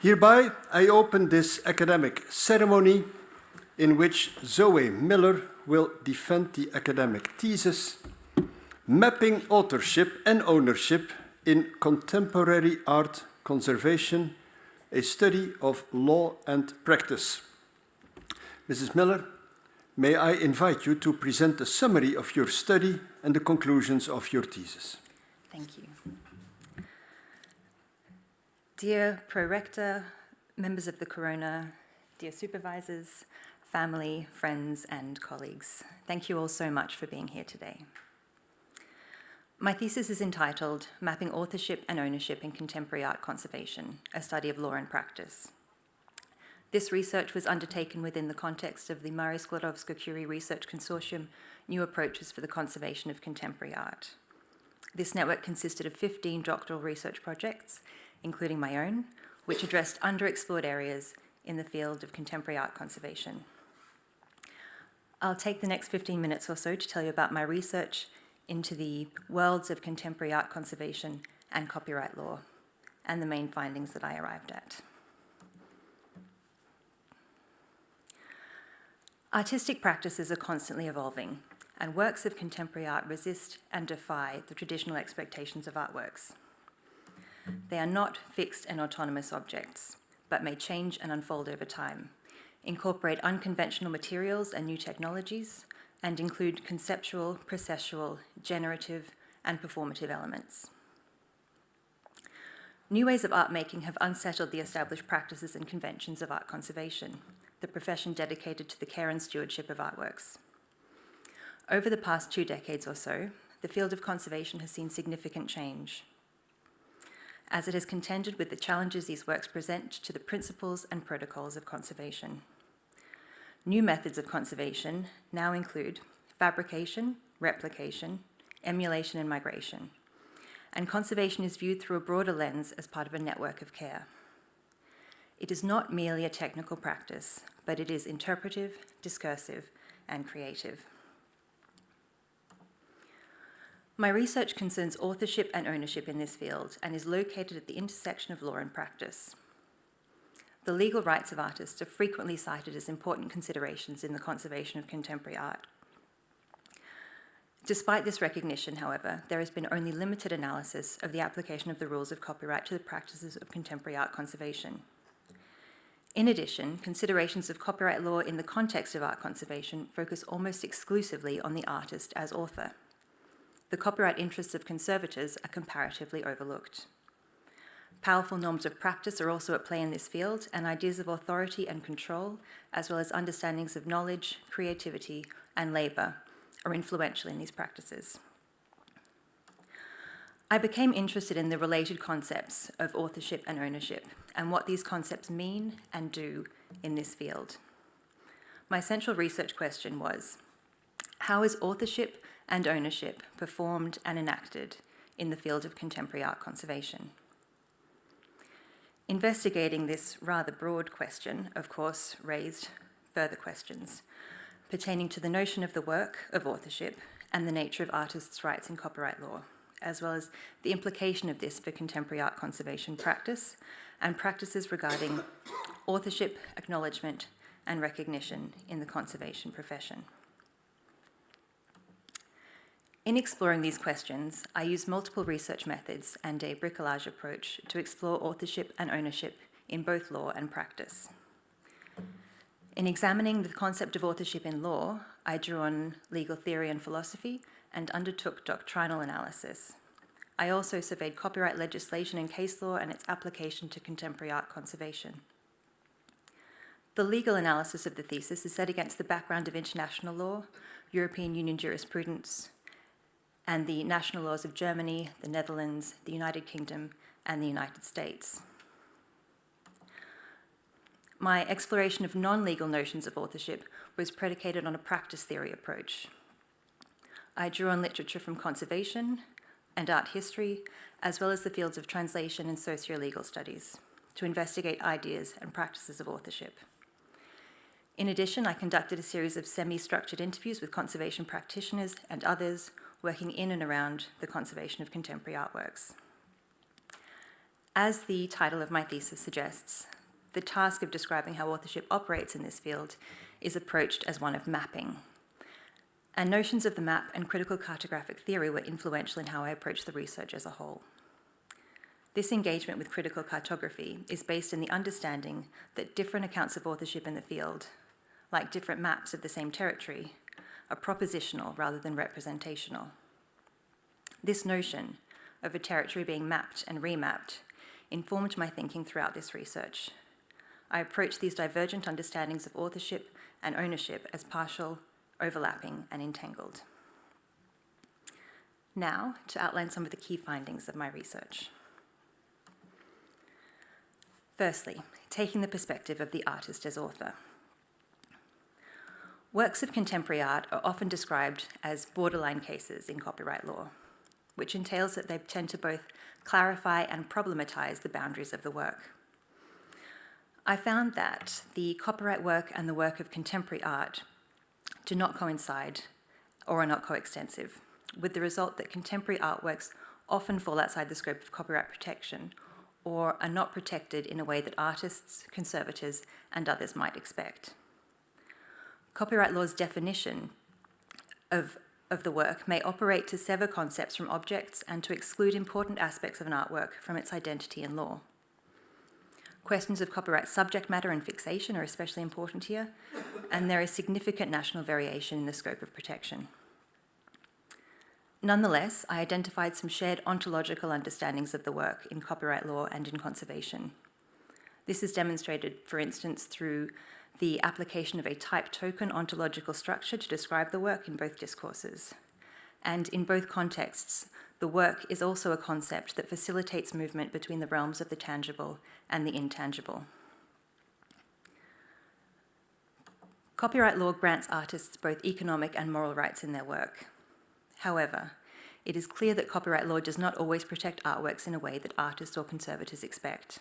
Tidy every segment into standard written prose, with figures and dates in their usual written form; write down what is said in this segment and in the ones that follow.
Hereby, I open this academic ceremony in which Zoë Miller will defend the academic thesis, Mapping Authorship and Ownership in Contemporary Art Conservation, a study of law and practice. Mrs. Miller, may I invite you to present a summary of your study and the conclusions of your thesis. Thank you. Dear Pro-Rector, members of the Corona, dear supervisors, family, friends, and colleagues, thank you all so much for being here today. My thesis is entitled Mapping Authorship and Ownership in Contemporary Art Conservation, a Study of Law and Practice. This research was undertaken within the context of the Marie Skłodowska-Curie Research Consortium, New Approaches for the Conservation of Contemporary Art. This network consisted of 15 doctoral research projects, including my own, which addressed underexplored areas in the field of contemporary art conservation. I'll take the next 15 minutes or so to tell you about my research into the worlds of contemporary art conservation and copyright law, and the main findings that I arrived at. Artistic practices are constantly evolving, and works of contemporary art resist and defy the traditional expectations of artworks. They are not fixed and autonomous objects, but may change and unfold over time, incorporate unconventional materials and new technologies, and include conceptual, processual, generative, and performative elements. New ways of art making have unsettled the established practices and conventions of art conservation, the profession dedicated to the care and stewardship of artworks. Over the past 2 decades or so, the field of conservation has seen significant change, as it has contended with the challenges these works present to the principles and protocols of conservation. New methods of conservation now include fabrication, replication, emulation, and migration. And conservation is viewed through a broader lens as part of a network of care. It is not merely a technical practice, but it is interpretive, discursive, and creative. My research concerns authorship and ownership in this field and is located at the intersection of law and practice. The legal rights of artists are frequently cited as important considerations in the conservation of contemporary art. Despite this recognition, however, there has been only limited analysis of the application of the rules of copyright to the practices of contemporary art conservation. In addition, considerations of copyright law in the context of art conservation focus almost exclusively on the artist as author. The copyright interests of conservators are comparatively overlooked. Powerful norms of practice are also at play in this field, and ideas of authority and control, as well as understandings of knowledge, creativity, and labor, are influential in these practices. I became interested in the related concepts of authorship and ownership, and what these concepts mean and do in this field. My central research question was, how is authorship and ownership performed and enacted in the field of contemporary art conservation? Investigating this rather broad question, of course, raised further questions pertaining to the notion of the work of authorship and the nature of artists' rights in copyright law, as well as the implication of this for contemporary art conservation practice and practices regarding authorship, acknowledgement, and recognition in the conservation profession. In exploring these questions, I used multiple research methods and a bricolage approach to explore authorship and ownership in both law and practice. In examining the concept of authorship in law, I drew on legal theory and philosophy and undertook doctrinal analysis. I also surveyed copyright legislation and case law and its application to contemporary art conservation. The legal analysis of the thesis is set against the background of international law, European Union jurisprudence, and the national laws of Germany, the Netherlands, the United Kingdom, and the United States. My exploration of non-legal notions of authorship was predicated on a practice theory approach. I drew on literature from conservation and art history, as well as the fields of translation and socio-legal studies, to investigate ideas and practices of authorship. In addition, I conducted a series of semi-structured interviews with conservation practitioners and others working in and around the conservation of contemporary artworks. As the title of my thesis suggests, the task of describing how authorship operates in this field is approached as one of mapping. And notions of the map and critical cartographic theory were influential in how I approached the research as a whole. This engagement with critical cartography is based in the understanding that different accounts of authorship in the field, like different maps of the same territory, are propositional rather than representational. This notion of a territory being mapped and remapped informed my thinking throughout this research. I approached these divergent understandings of authorship and ownership as partial, overlapping, and entangled. Now, to outline some of the key findings of my research. Firstly, taking the perspective of the artist as author. Works of contemporary art are often described as borderline cases in copyright law, which entails that they tend to both clarify and problematize the boundaries of the work. I found that the copyright work and the work of contemporary art do not coincide or are not coextensive, with the result that contemporary artworks often fall outside the scope of copyright protection or are not protected in a way that artists, conservators, and others might expect. Copyright law's definition of the work may operate to sever concepts from objects and to exclude important aspects of an artwork from its identity and law. Questions of copyright subject matter and fixation are especially important here, and there is significant national variation in the scope of protection. Nonetheless, I identified some shared ontological understandings of the work in copyright law and in conservation. This is demonstrated, for instance, through the application of a type token ontological structure to describe the work in both discourses. And in both contexts, the work is also a concept that facilitates movement between the realms of the tangible and the intangible. Copyright law grants artists both economic and moral rights in their work. However, it is clear that copyright law does not always protect artworks in a way that artists or conservators expect.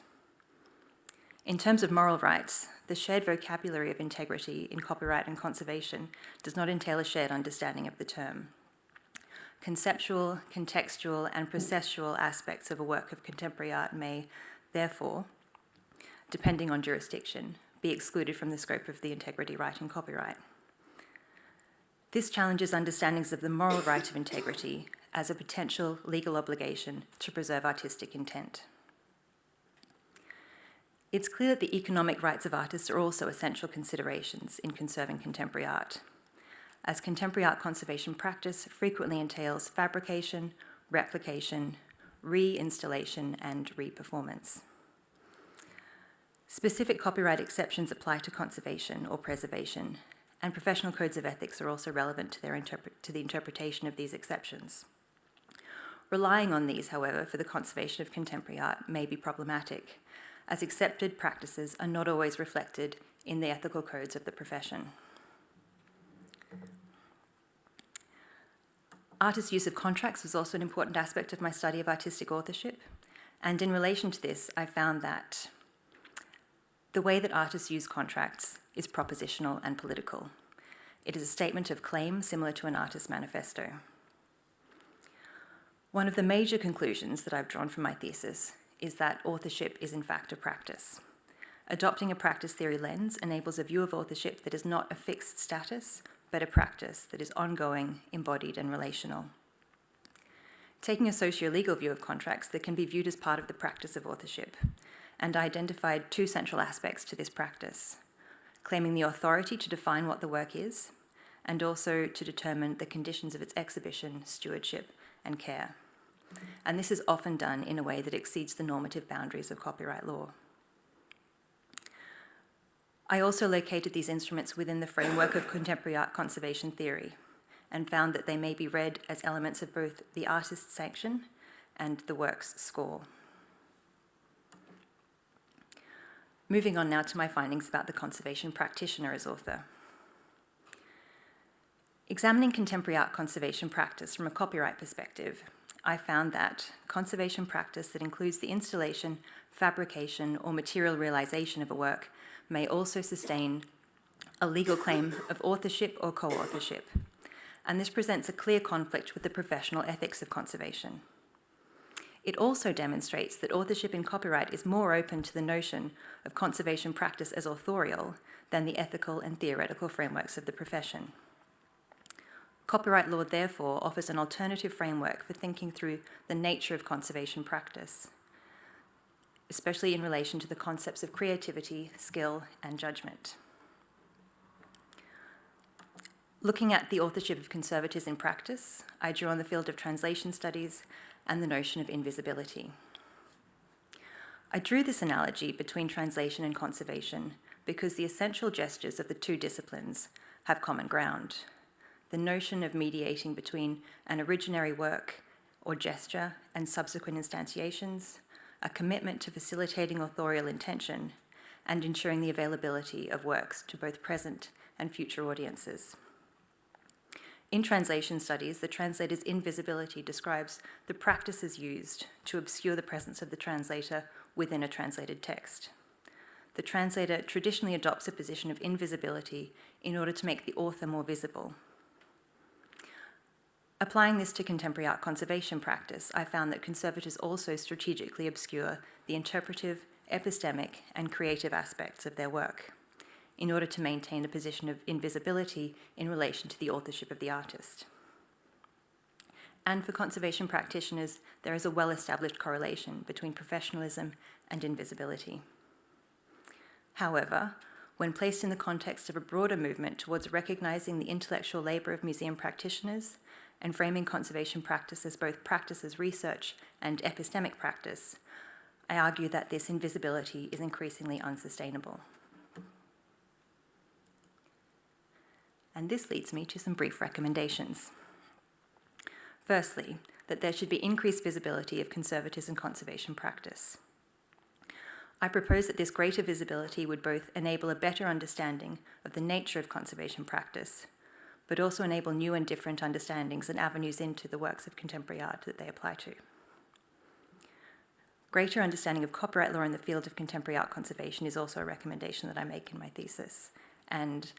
In terms of moral rights, the shared vocabulary of integrity in copyright and conservation does not entail a shared understanding of the term. Conceptual, contextual, and processual aspects of a work of contemporary art may, therefore, depending on jurisdiction, be excluded from the scope of the integrity right in copyright. This challenges understandings of the moral right of integrity as a potential legal obligation to preserve artistic intent. It's clear that the economic rights of artists are also essential considerations in conserving contemporary art, as contemporary art conservation practice frequently entails fabrication, replication, reinstallation, and reperformance. Specific copyright exceptions apply to conservation or preservation, and professional codes of ethics are also relevant to the interpretation of these exceptions. Relying on these, however, for the conservation of contemporary art may be problematic, as accepted practices are not always reflected in the ethical codes of the profession. Artists' use of contracts was also an important aspect of my study of artistic authorship, and in relation to this, I found that the way that artists use contracts is propositional and political. It is a statement of claim similar to an artist's manifesto. One of the major conclusions that I've drawn from my thesis is that authorship is in fact a practice. Adopting a practice theory lens enables a view of authorship that is not a fixed status, but a practice that is ongoing, embodied, and relational. Taking a socio-legal view of contracts that can be viewed as part of the practice of authorship, and I identified two central aspects to this practice: claiming the authority to define what the work is, and also to determine the conditions of its exhibition, stewardship, and care. And this is often done in a way that exceeds the normative boundaries of copyright law. I also located these instruments within the framework of contemporary art conservation theory and found that they may be read as elements of both the artist's sanction and the work's score. Moving on now to my findings about the conservation practitioner as author. Examining contemporary art conservation practice from a copyright perspective, I found that conservation practice that includes the installation, fabrication, or material realization of a work may also sustain a legal claim of authorship or co-authorship, and this presents a clear conflict with the professional ethics of conservation. It also demonstrates that authorship in copyright is more open to the notion of conservation practice as authorial than the ethical and theoretical frameworks of the profession. Copyright law, therefore, offers an alternative framework for thinking through the nature of conservation practice, especially in relation to the concepts of creativity, skill, and judgment. Looking at the authorship of conservators in practice, I drew on the field of translation studies and the notion of invisibility. I drew this analogy between translation and conservation because the essential gestures of the two disciplines have common ground. The notion of mediating between an originary work or gesture and subsequent instantiations, a commitment to facilitating authorial intention, and ensuring the availability of works to both present and future audiences. In translation studies, the translator's invisibility describes the practices used to obscure the presence of the translator within a translated text. The translator traditionally adopts a position of invisibility in order to make the author more visible. Applying this to contemporary art conservation practice, I found that conservators also strategically obscure the interpretive, epistemic, and creative aspects of their work in order to maintain a position of invisibility in relation to the authorship of the artist. And for conservation practitioners, there is a well-established correlation between professionalism and invisibility. However, when placed in the context of a broader movement towards recognizing the intellectual labor of museum practitioners and framing conservation practice as both practice as research and epistemic practice, I argue that this invisibility is increasingly unsustainable. And this leads me to some brief recommendations. Firstly, that there should be increased visibility of conservators in conservation practice. I propose that this greater visibility would both enable a better understanding of the nature of conservation practice, but also enable new and different understandings and avenues into the works of contemporary art that they apply to. Greater understanding of copyright law in the field of contemporary art conservation is also a recommendation that I make in my thesis, and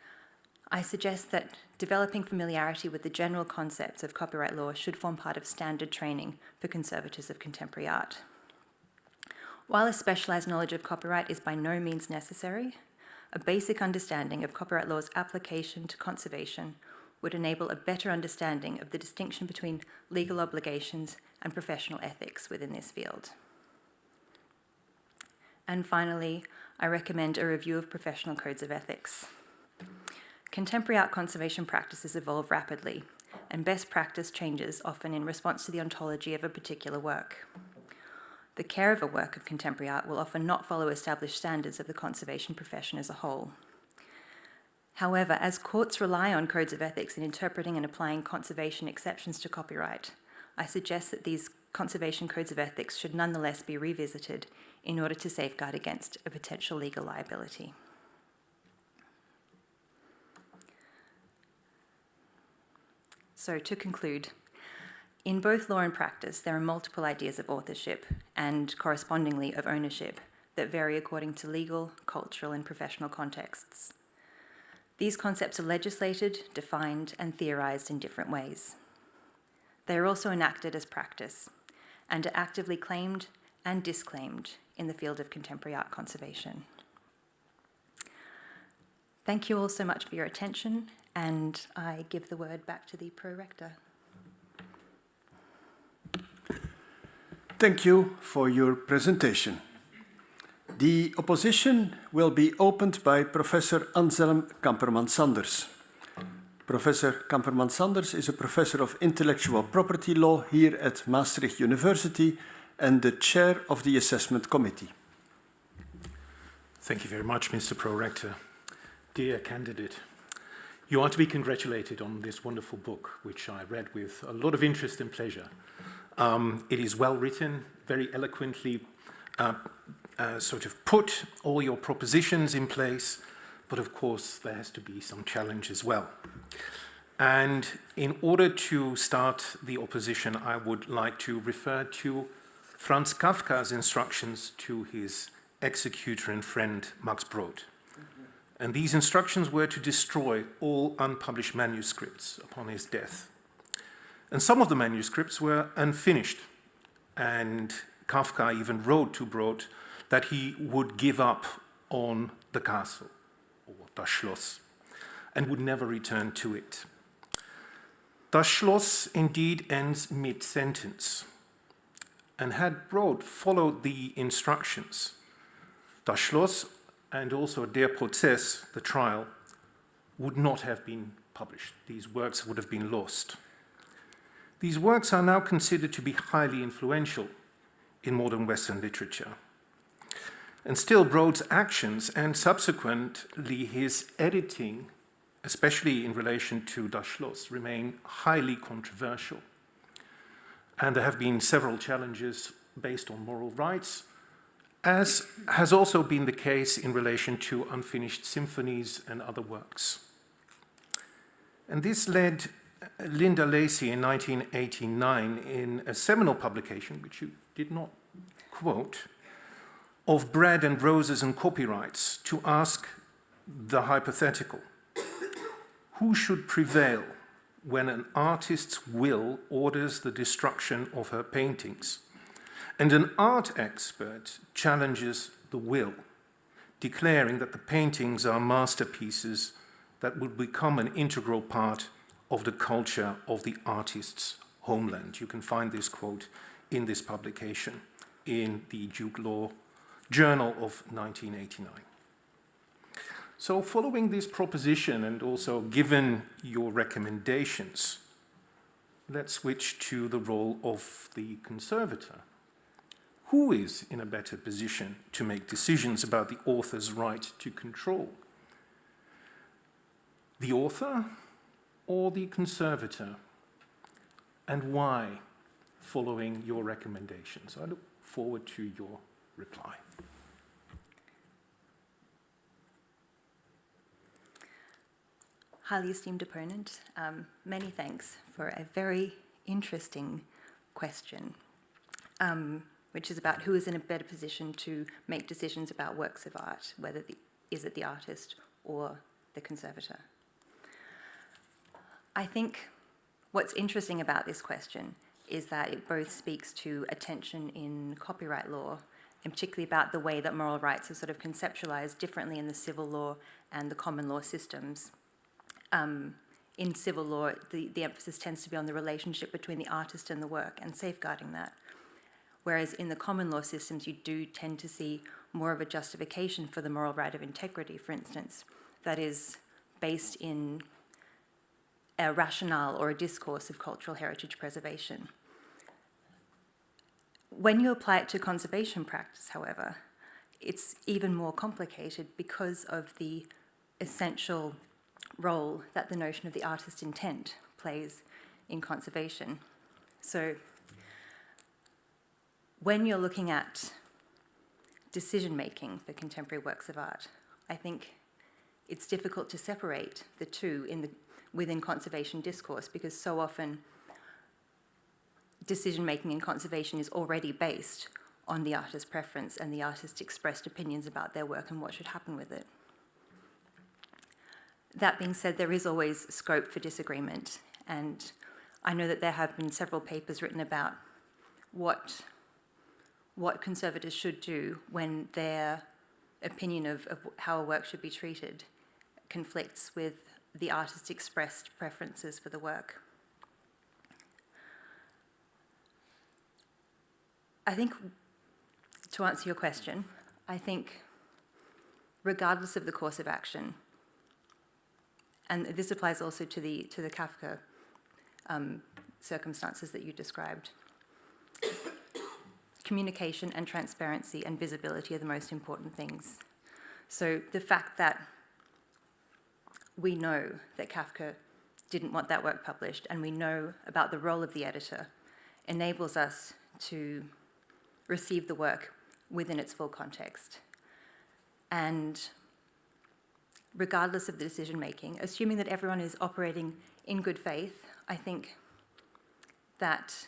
I suggest that developing familiarity with the general concepts of copyright law should form part of standard training for conservators of contemporary art. While a specialized knowledge of copyright is by no means necessary, a basic understanding of copyright law's application to conservation would enable a better understanding of the distinction between legal obligations and professional ethics within this field. And finally, I recommend a review of professional codes of ethics. Contemporary art conservation practices evolve rapidly, and best practice changes often in response to the ontology of a particular work. The care of a work of contemporary art will often not follow established standards of the conservation profession as a whole. However, as courts rely on codes of ethics in interpreting and applying conservation exceptions to copyright, I suggest that these conservation codes of ethics should nonetheless be revisited in order to safeguard against a potential legal liability. So to conclude, in both law and practice, there are multiple ideas of authorship and correspondingly of ownership that vary according to legal, cultural, and professional contexts. These concepts are legislated, defined, and theorized in different ways. They are also enacted as practice and are actively claimed and disclaimed in the field of contemporary art conservation. Thank you all so much for your attention, and I give the word back to the Pro-Rector. Thank you for your presentation. The opposition will be opened by Professor Anselm Kamperman-Sanders. Professor Kamperman-Sanders is a professor of intellectual property law here at Maastricht University and the chair of the assessment committee. Thank you very much, Mr. Pro-Rector. Dear candidate, you are to be congratulated on this wonderful book, which I read with a lot of interest and pleasure. It is well written, very eloquently sort of put all your propositions in place, but of course there has to be some challenge as well. And in order to start the opposition, I would like to refer to Franz Kafka's instructions to his executor and friend Max Brod. And these instructions were to destroy all unpublished manuscripts upon his death. And some of the manuscripts were unfinished and Kafka even wrote to Brod that he would give up on the castle, or das Schloss, and would never return to it. Das Schloss indeed ends mid-sentence, and had Brod followed the instructions, das Schloss and also Der Prozess, the trial, would not have been published. These works would have been lost. These works are now considered to be highly influential in modern Western literature. And still, Brod's actions and subsequently his editing, especially in relation to Das Schloss, remain highly controversial. And there have been several challenges based on moral rights, as has also been the case in relation to unfinished symphonies and other works. And this led Linda Lacy in 1989 in a seminal publication, which you did not quote, of Bread and Roses and Copyrights, to ask the hypothetical: who should prevail when an artist's will orders the destruction of her paintings, and an art expert challenges the will, declaring that the paintings are masterpieces that would become an integral part of the culture of the artist's homeland? You can find this quote in this publication in the Duke Law Journal of 1989. So following this proposition and also given your recommendations, let's switch to the role of the conservator. Who is in a better position to make decisions about the author's right to control? The author or the conservator? And why, following your recommendations? I look forward to your reply. Highly esteemed opponent, many thanks for a very interesting question, which is about who is in a better position to make decisions about works of art, whether is it the artist or the conservator. I think what's interesting about this question is that it both speaks to a tension in copyright law, and particularly about the way that moral rights are sort of conceptualized differently in the civil law and the common law systems. In civil law, the emphasis tends to be on the relationship between the artist and the work and safeguarding that. Whereas in the common law systems, you do tend to see more of a justification for the moral right of integrity, for instance, that is based in a rationale or a discourse of cultural heritage preservation. When you apply it to conservation practice, however, it's even more complicated because of the essential role that the notion of the artist's intent plays in conservation. So when you're looking at decision-making for contemporary works of art, I think it's difficult to separate the two within conservation discourse, because so often decision-making in conservation is already based on the artist's preference and the artist's expressed opinions about their work and what should happen with it. That being said, there is always scope for disagreement, and I know that there have been several papers written about what conservators should do when their opinion of how a work should be treated conflicts with the artist's expressed preferences for the work. I think, to answer your question, I think regardless of the course of action, and this applies also to the Kafka circumstances that you described, communication and transparency and visibility are the most important things. So the fact that we know that Kafka didn't want that work published, and we know about the role of the editor, enables us to receive the work within its full context. And regardless of the decision-making, assuming that everyone is operating in good faith, I think that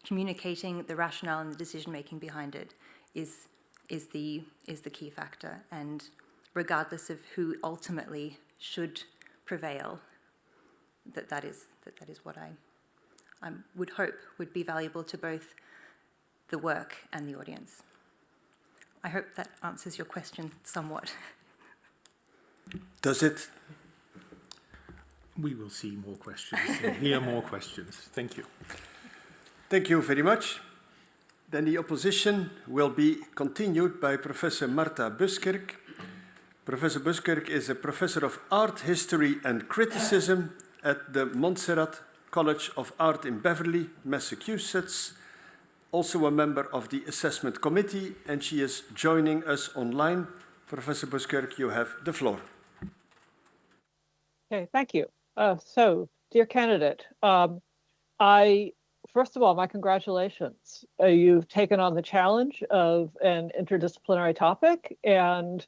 communicating the rationale and the decision-making behind it is the key factor. And regardless of who ultimately should prevail, that is what I would hope would be valuable to both the work and the audience. I hope that answers your question somewhat. Does it? We will see more questions, and hear more questions. Thank you. Thank you very much. Then the opposition will be continued by Professor Marta Buskirk. Professor Buskirk is a professor of art history and criticism at the Montserrat College of Art in Beverly, Massachusetts, also a member of the assessment committee, and she is joining us online. Professor Buskirk, you have the floor. Okay, thank you. So, dear candidate, first of all, my congratulations. You've taken on the challenge of an interdisciplinary topic, and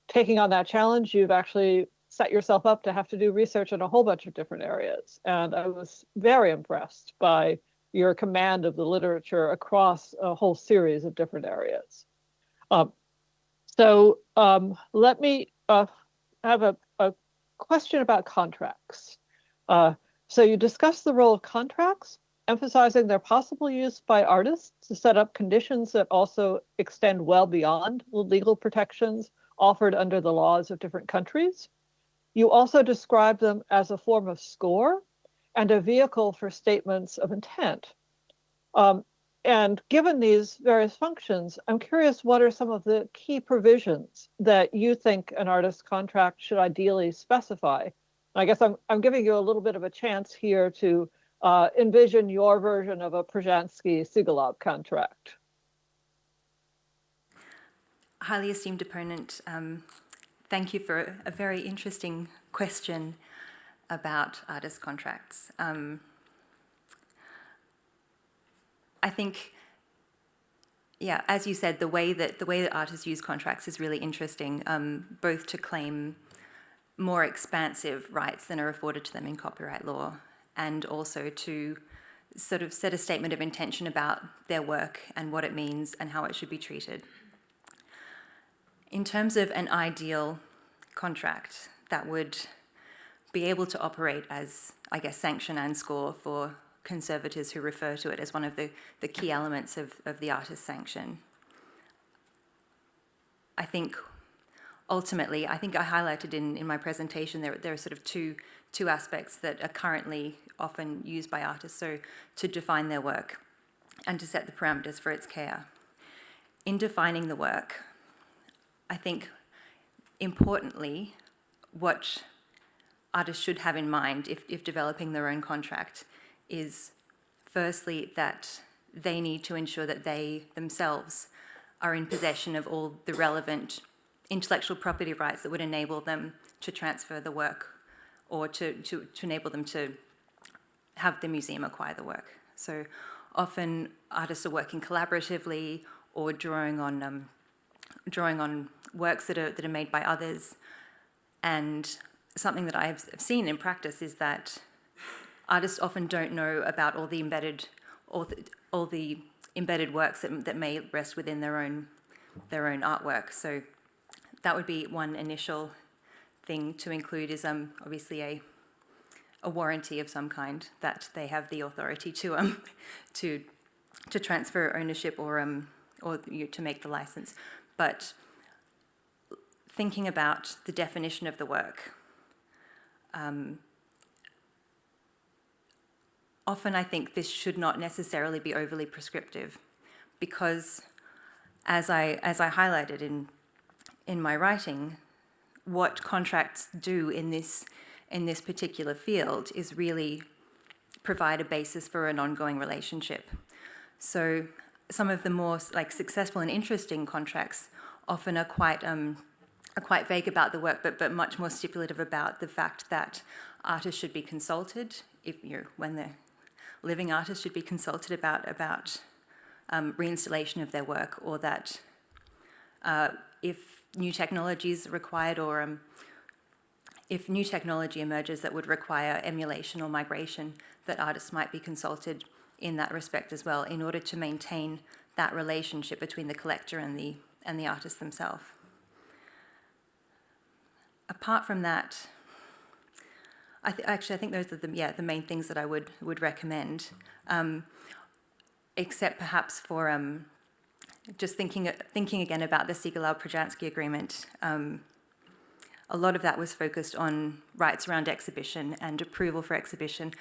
taking on that challenge, you've actually set yourself up to have to do research in a whole bunch of different areas. And I was very impressed by your command of the literature across a whole series of different areas. Let me have a question about contracts. So you discussed the role of contracts, emphasizing their possible use by artists to set up conditions that also extend well beyond the legal protections offered under the laws of different countries. You also describe them as a form of score and a vehicle for statements of intent. And given these various functions, I'm curious, what are some of the key provisions that you think an artist's contract should ideally specify? I guess I'm giving you a little bit of a chance here to envision your version of a Przhansky-Sigalov contract. Highly esteemed opponent, thank you for a very interesting question about artist contracts. I think, yeah, as you said, the way that artists use contracts is really interesting, both to claim more expansive rights than are afforded to them in copyright law, and also to sort of set a statement of intention about their work and what it means and how it should be treated. In terms of an ideal contract that would be able to operate as, I guess, sanction and score for conservators who refer to it as one of the key elements of the artist sanction, I think ultimately, I think I highlighted in my presentation, there are sort of two aspects that are currently often used by artists, so to define their work and to set the parameters for its care. In defining the work, I think importantly, what artists should have in mind if developing their own contract is firstly that they need to ensure that they themselves are in possession of all the relevant intellectual property rights that would enable them to transfer the work or to enable them to have the museum acquire the work. So often artists are working collaboratively or drawing on works that are made by others. And something that I've seen in practice is that artists often don't know about all the embedded works that may rest within their own artwork. So that would be one initial thing to include, is obviously a warranty of some kind that they have the authority to transfer ownership or to make the license. But thinking about the definition of the work, often I think this should not necessarily be overly prescriptive, because as I highlighted in my writing, what contracts do in this particular field is really provide a basis for an ongoing relationship. So some of the more successful and interesting contracts often are quite vague about the work, but much more stipulative about the fact that artists should be consulted, when they're living artists should be consulted about reinstallation of their work, or that if new technology is required, or if new technology emerges that would require emulation or migration, that artists might be consulted in that respect as well, in order to maintain that relationship between the collector and the artist themselves. Apart from that, Actually, I think those are the main things that I would recommend, except perhaps for just thinking again about the Siegelaub-Projansky agreement. A lot of that was focused on rights around exhibition and approval for exhibition.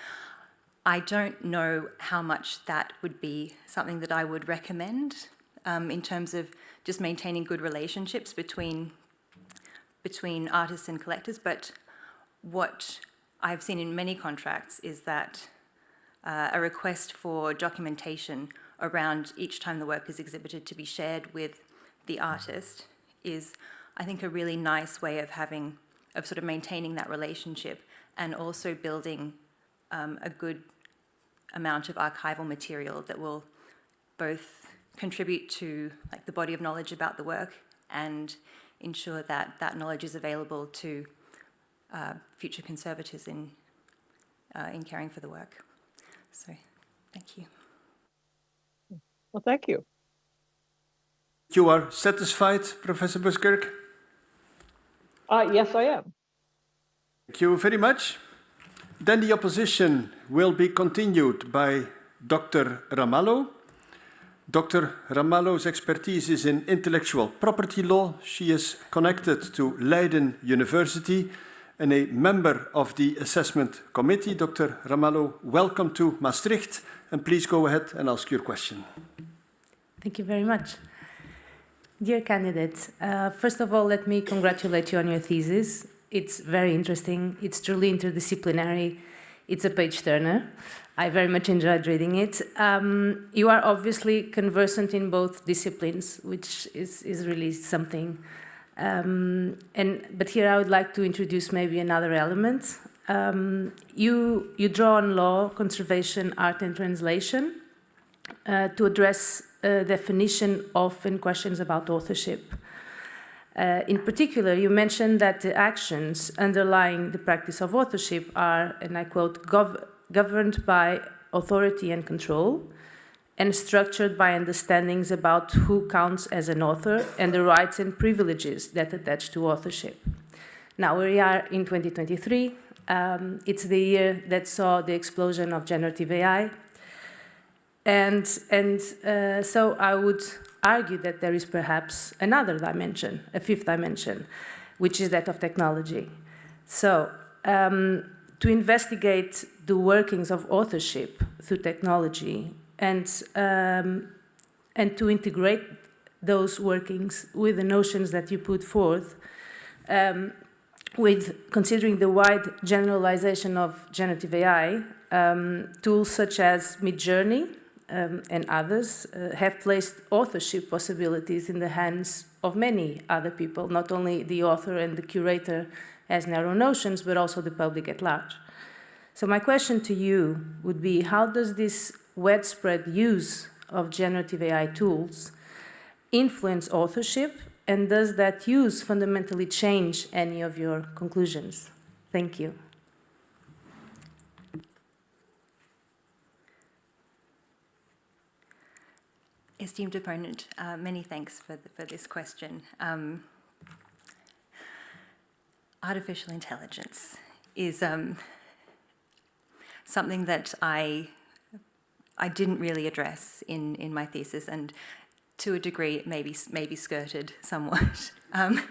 I don't know how much that would be something that I would recommend in terms of just maintaining good relationships between artists and collectors, but what I've seen in many contracts is that a request for documentation around each time the work is exhibited to be shared with the artist is, I think, a really nice way of sort of maintaining that relationship and also building a good amount of archival material that will both contribute to like the body of knowledge about the work and ensure that that knowledge is available to future conservators in caring for the work. So, thank you. Well, thank you. You are satisfied, Professor Buskirk? Yes, I am. Thank you very much. Then the opposition will be continued by Dr. Ramallo. Dr. Ramallo's expertise is in intellectual property law. She is connected to Leiden University and a member of the assessment committee. Dr. Ramallo, welcome to Maastricht, and please go ahead and ask your question. Thank you very much. Dear candidates, first of all, let me congratulate you on your thesis. It's very interesting. It's truly interdisciplinary. It's a page-turner. I very much enjoyed reading it. You are obviously conversant in both disciplines, which is really something. But here I would like to introduce maybe another element. You draw on law, conservation, art, and translation to address definition of and questions about authorship. In particular, you mentioned that the actions underlying the practice of authorship are, and I quote, governed by authority and control, and structured by understandings about who counts as an author and the rights and privileges that attach to authorship. Now, we are in 2023. It's the year that saw the explosion of generative AI. And so I would argue that there is perhaps another dimension, a fifth dimension, which is that of technology. So to investigate the workings of authorship through technology and to integrate those workings with the notions that you put forth, with considering the wide generalization of generative AI, tools such as Midjourney and others have placed authorship possibilities in the hands of many other people, not only the author and the curator as narrow notions, but also the public at large. So my question to you would be, how does this widespread use of generative AI tools influence authorship, and does that use fundamentally change any of your conclusions? Thank you. Esteemed opponent, many thanks for this question. Artificial intelligence is something that I didn't really address in my thesis, and to a degree it maybe skirted somewhat. I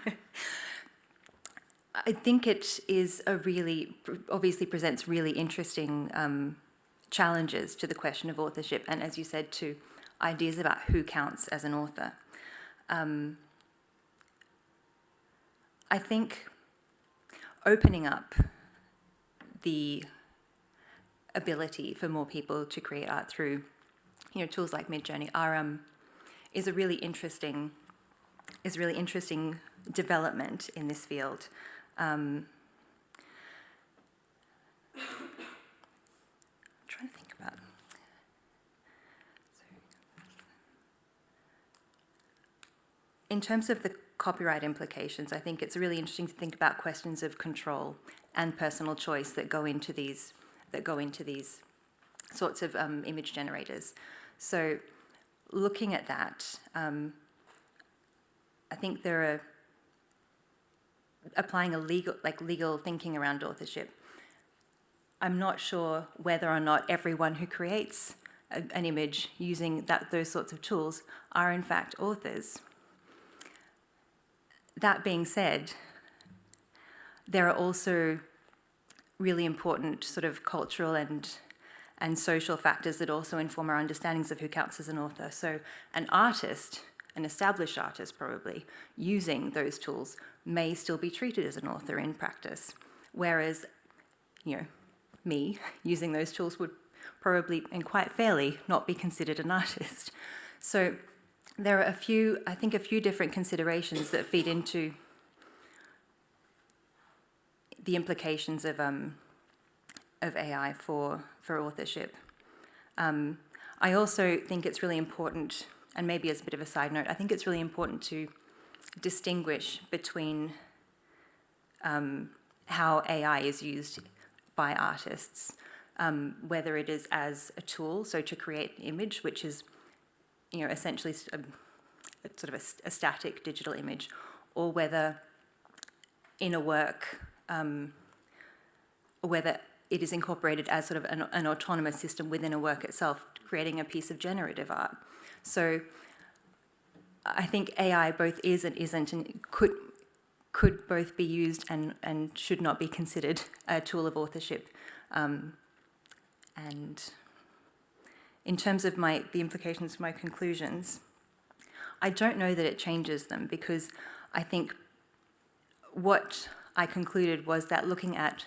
think it is obviously presents really interesting challenges to the question of authorship, and as you said, to ideas about who counts as an author. I think opening up the ability for more people to create art through, tools like Midjourney is a really interesting development in this field. I'm trying to think about. In terms of the copyright implications, I think it's really interesting to think about questions of control and personal choice that go into these sorts of image generators. So, looking at that, I think there are applying a legal thinking around authorship. I'm not sure whether or not everyone who creates an image using those sorts of tools are in fact authors. That being said, there are also really important sort of cultural and social factors that also inform our understandings of who counts as an author. So an artist, an established artist probably, using those tools may still be treated as an author in practice, whereas, me using those tools would probably, and quite fairly, not be considered an artist. So there are a few different considerations that feed into the implications of AI for authorship. I also think it's really important, and maybe as a bit of a side note, I think it's really important to distinguish between how AI is used by artists, whether it is as a tool, so to create an image, which is essentially sort of a static digital image, or whether in a work, or whether it is incorporated as sort of an autonomous system within a work itself, creating a piece of generative art. So I think AI both is and isn't, and could both be used and should not be considered a tool of authorship. And in terms of the implications of my conclusions, I don't know that it changes them, because I think what I concluded was that looking at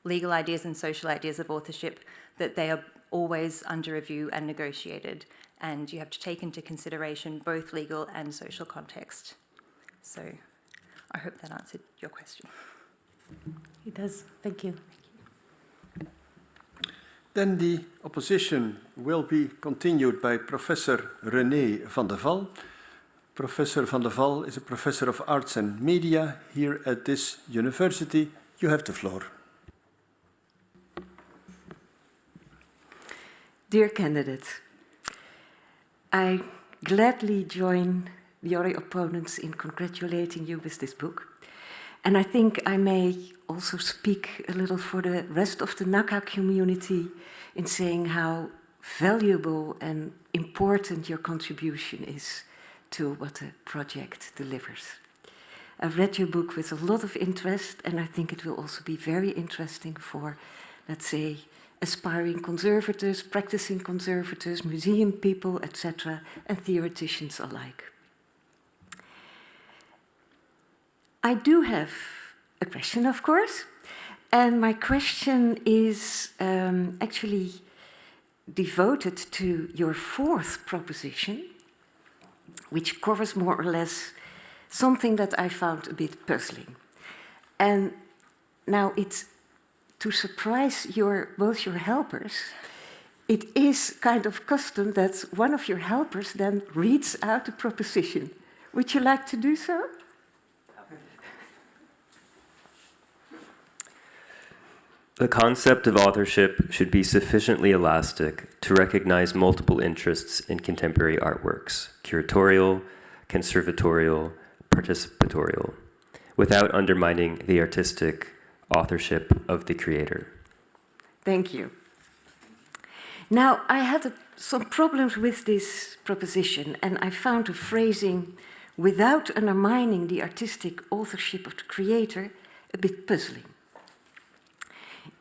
legal ideas and social ideas of authorship, that they are always under review and negotiated, and you have to take into consideration both legal and social context. So I hope that answered your question. It does. Thank you. Then the opposition will be continued by Professor René van der Val. Professor van der Val is a professor of arts and media here at this university. You have the floor. Dear candidate, I gladly join the other opponents in congratulating you with this book. And I think I may also speak a little for the rest of the NACA community in saying how valuable and important your contribution is to what the project delivers. I've read your book with a lot of interest, and I think it will also be very interesting for, let's say, aspiring conservators, practicing conservators, museum people, etc., and theoreticians alike. I do have a question, of course, and my question is actually devoted to your fourth proposition, which covers more or less something that I found a bit puzzling. And now it's to surprise both your helpers. It is kind of custom that one of your helpers then reads out the proposition. Would you like to do so? The concept of authorship should be sufficiently elastic to recognize multiple interests in contemporary artworks, curatorial, conservatorial, participatorial, without undermining the artistic authorship of the creator. Thank you. Now, I had some problems with this proposition, and I found the phrasing, without undermining the artistic authorship of the creator, a bit puzzling.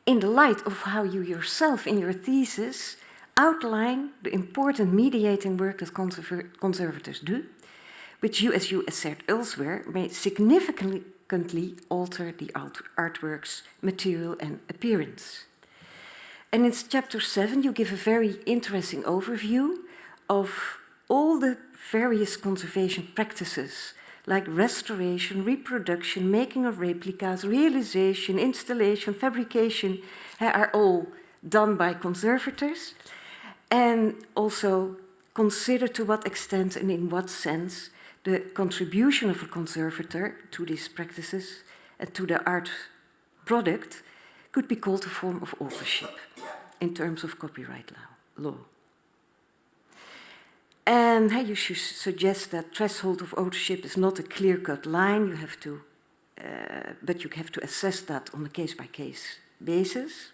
In the light of how you yourself in your thesis outline the important mediating work that conservators do, which you, as you assert elsewhere, may significantly alter the artwork's material and appearance. And in chapter 7, you give a very interesting overview of all the various conservation practices, like restoration, reproduction, making of replicas, realization, installation, fabrication, are all done by conservators, and also consider to what extent and in what sense the contribution of a conservator to these practices and to the art product could be called a form of authorship in terms of copyright law. And you should suggest that threshold of authorship is not a clear-cut line. But you have to assess that on a case-by-case basis.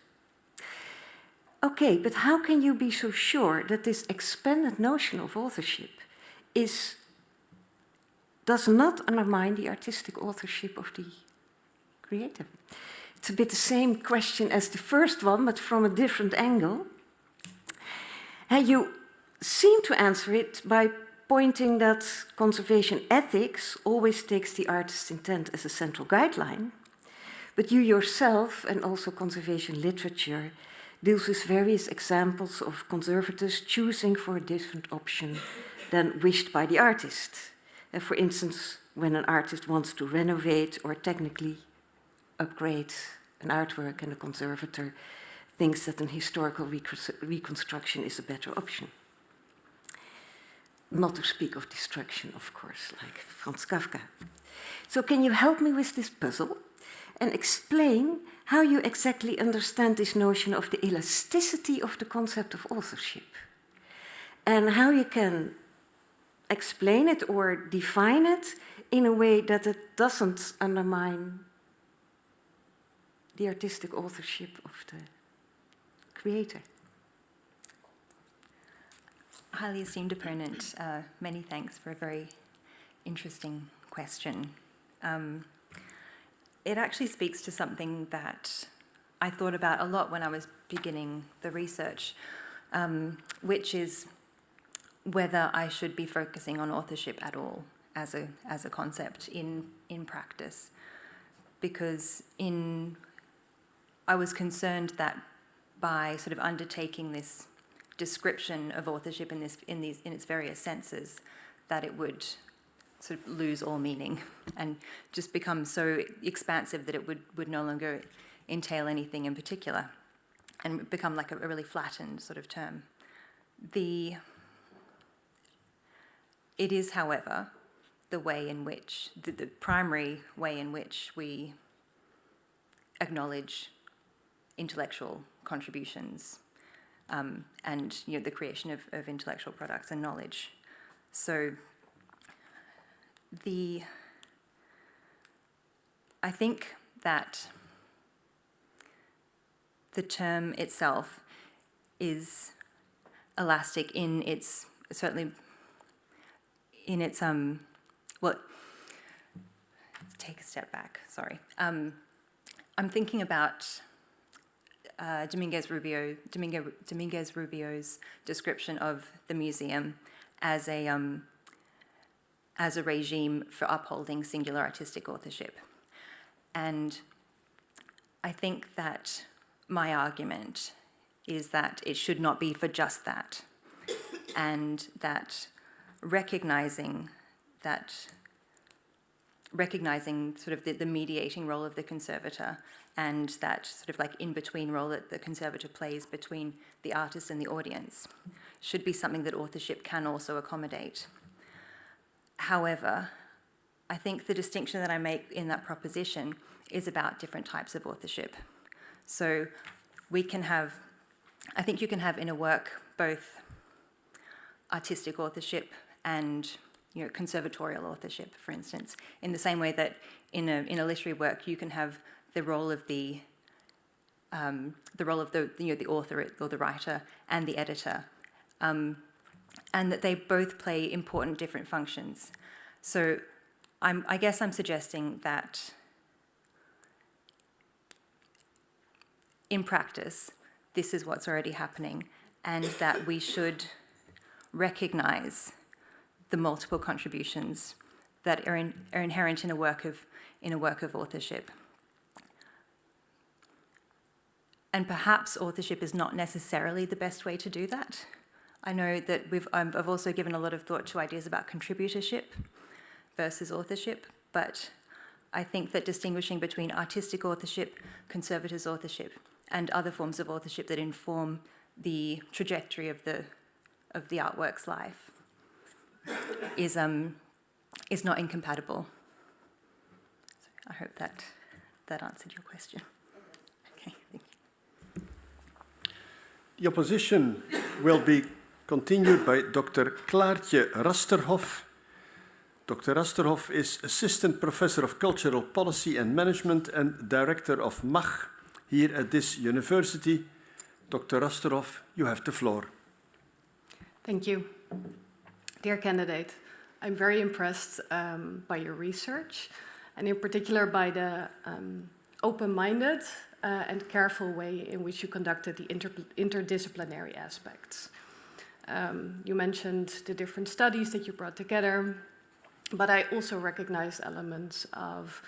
Okay, but how can you be so sure that this expanded notion of authorship does not undermine the artistic authorship of the creator? It's a bit the same question as the first one, but from a different angle. And you seem to answer it by pointing that conservation ethics always takes the artist's intent as a central guideline, but you yourself, and also conservation literature, deals with various examples of conservators choosing for a different option than wished by the artist. For instance, when an artist wants to renovate or technically upgrade an artwork and a conservator thinks that an historical reconstruction is a better option. Not to speak of destruction, of course, like Franz Kafka. So can you help me with this puzzle and explain how you exactly understand this notion of the elasticity of the concept of authorship? And how you can explain it or define it in a way that it doesn't undermine the artistic authorship of the creator. Highly esteemed opponent, many thanks for a very interesting question. It actually speaks to something that I thought about a lot when I was beginning the research, which is whether I should be focusing on authorship at all as a concept in practice, because I was concerned that by sort of undertaking this description of authorship in its various senses, that it would sort of lose all meaning and just become so expansive that it would no longer entail anything in particular and become like a really flattened sort of term. It is, however, the way in which, the primary way in which we acknowledge intellectual contributions and the creation of intellectual products and knowledge. So I think that the term itself is elastic in its, certainly in its, well, take a step back, sorry. I'm thinking about Dominguez Rubio's description of the museum as a regime for upholding singular artistic authorship. And I think that my argument is that it should not be for just that, and that recognizing sort of the mediating role of the conservator and that sort of like in-between role that the conservator plays between the artist and the audience should be something that authorship can also accommodate. However, I think the distinction that I make in that proposition is about different types of authorship. So I think you can have in a work both artistic authorship and conservatorial authorship, for instance, in the same way that in a literary work you can have the role of the author or the writer and the editor, and that they both play important different functions. So I guess I'm suggesting that in practice this is what's already happening, and that we should recognize the multiple contributions that are inherent in a work of authorship. And perhaps authorship is not necessarily the best way to do that. I know that I've also given a lot of thought to ideas about contributorship versus authorship, but I think that distinguishing between artistic authorship, conservators' authorship, and other forms of authorship that inform the trajectory of the artwork's life is not incompatible. So I hope that answered your question. Okay, thank you. The opposition will be continued by Dr. Klaartje Rasterhoff. Dr. Rasterhoff is Assistant Professor of Cultural Policy and Management and Director of MAG here at this university. Dr. Rasterov, you have the floor. Thank you. Dear candidate, I'm very impressed by your research, and in particular by the open-minded and careful way in which you conducted the interdisciplinary aspects. You mentioned the different studies that you brought together, but I also recognized elements of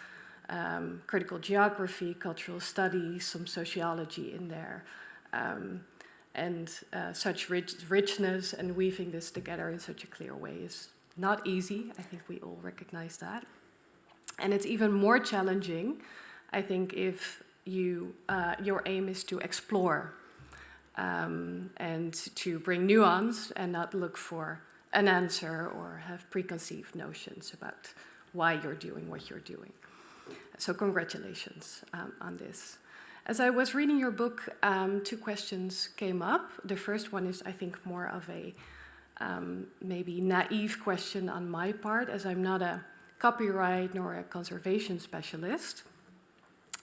critical geography, cultural studies, some sociology in there, and such richness and weaving this together in such a clear way is not easy. I think we all recognize that. And it's even more challenging, I think, if your aim is to explore and to bring nuance and not look for an answer or have preconceived notions about why you're doing what you're doing. So congratulations on this. As I was reading your book, two questions came up. The first one is, I think, more of a maybe naive question on my part, as I'm not a copyright nor a conservation specialist,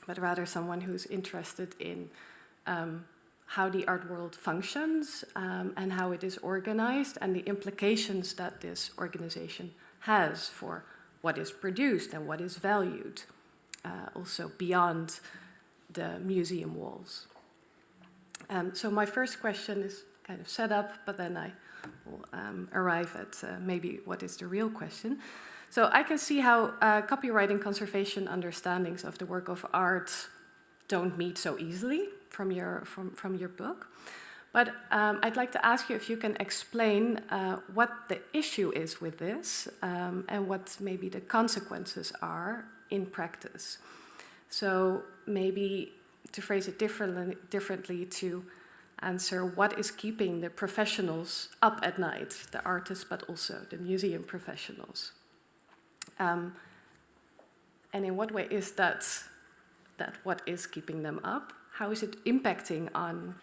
but rather someone who's interested in how the art world functions and how it is organized and the implications that this organization has for what is produced and what is valued, also beyond the museum walls. So my first question is kind of set up, but then I will arrive at maybe what is the real question. So I can see how copyright and conservation understandings of the work of art don't meet so easily from your book. But I'd like to ask you if you can explain what the issue is with this and what maybe the consequences are in practice. So maybe to phrase it differently to answer what is keeping the professionals up at night, the artists, but also the museum professionals. And in what way is that what is keeping them up? How is it impacting on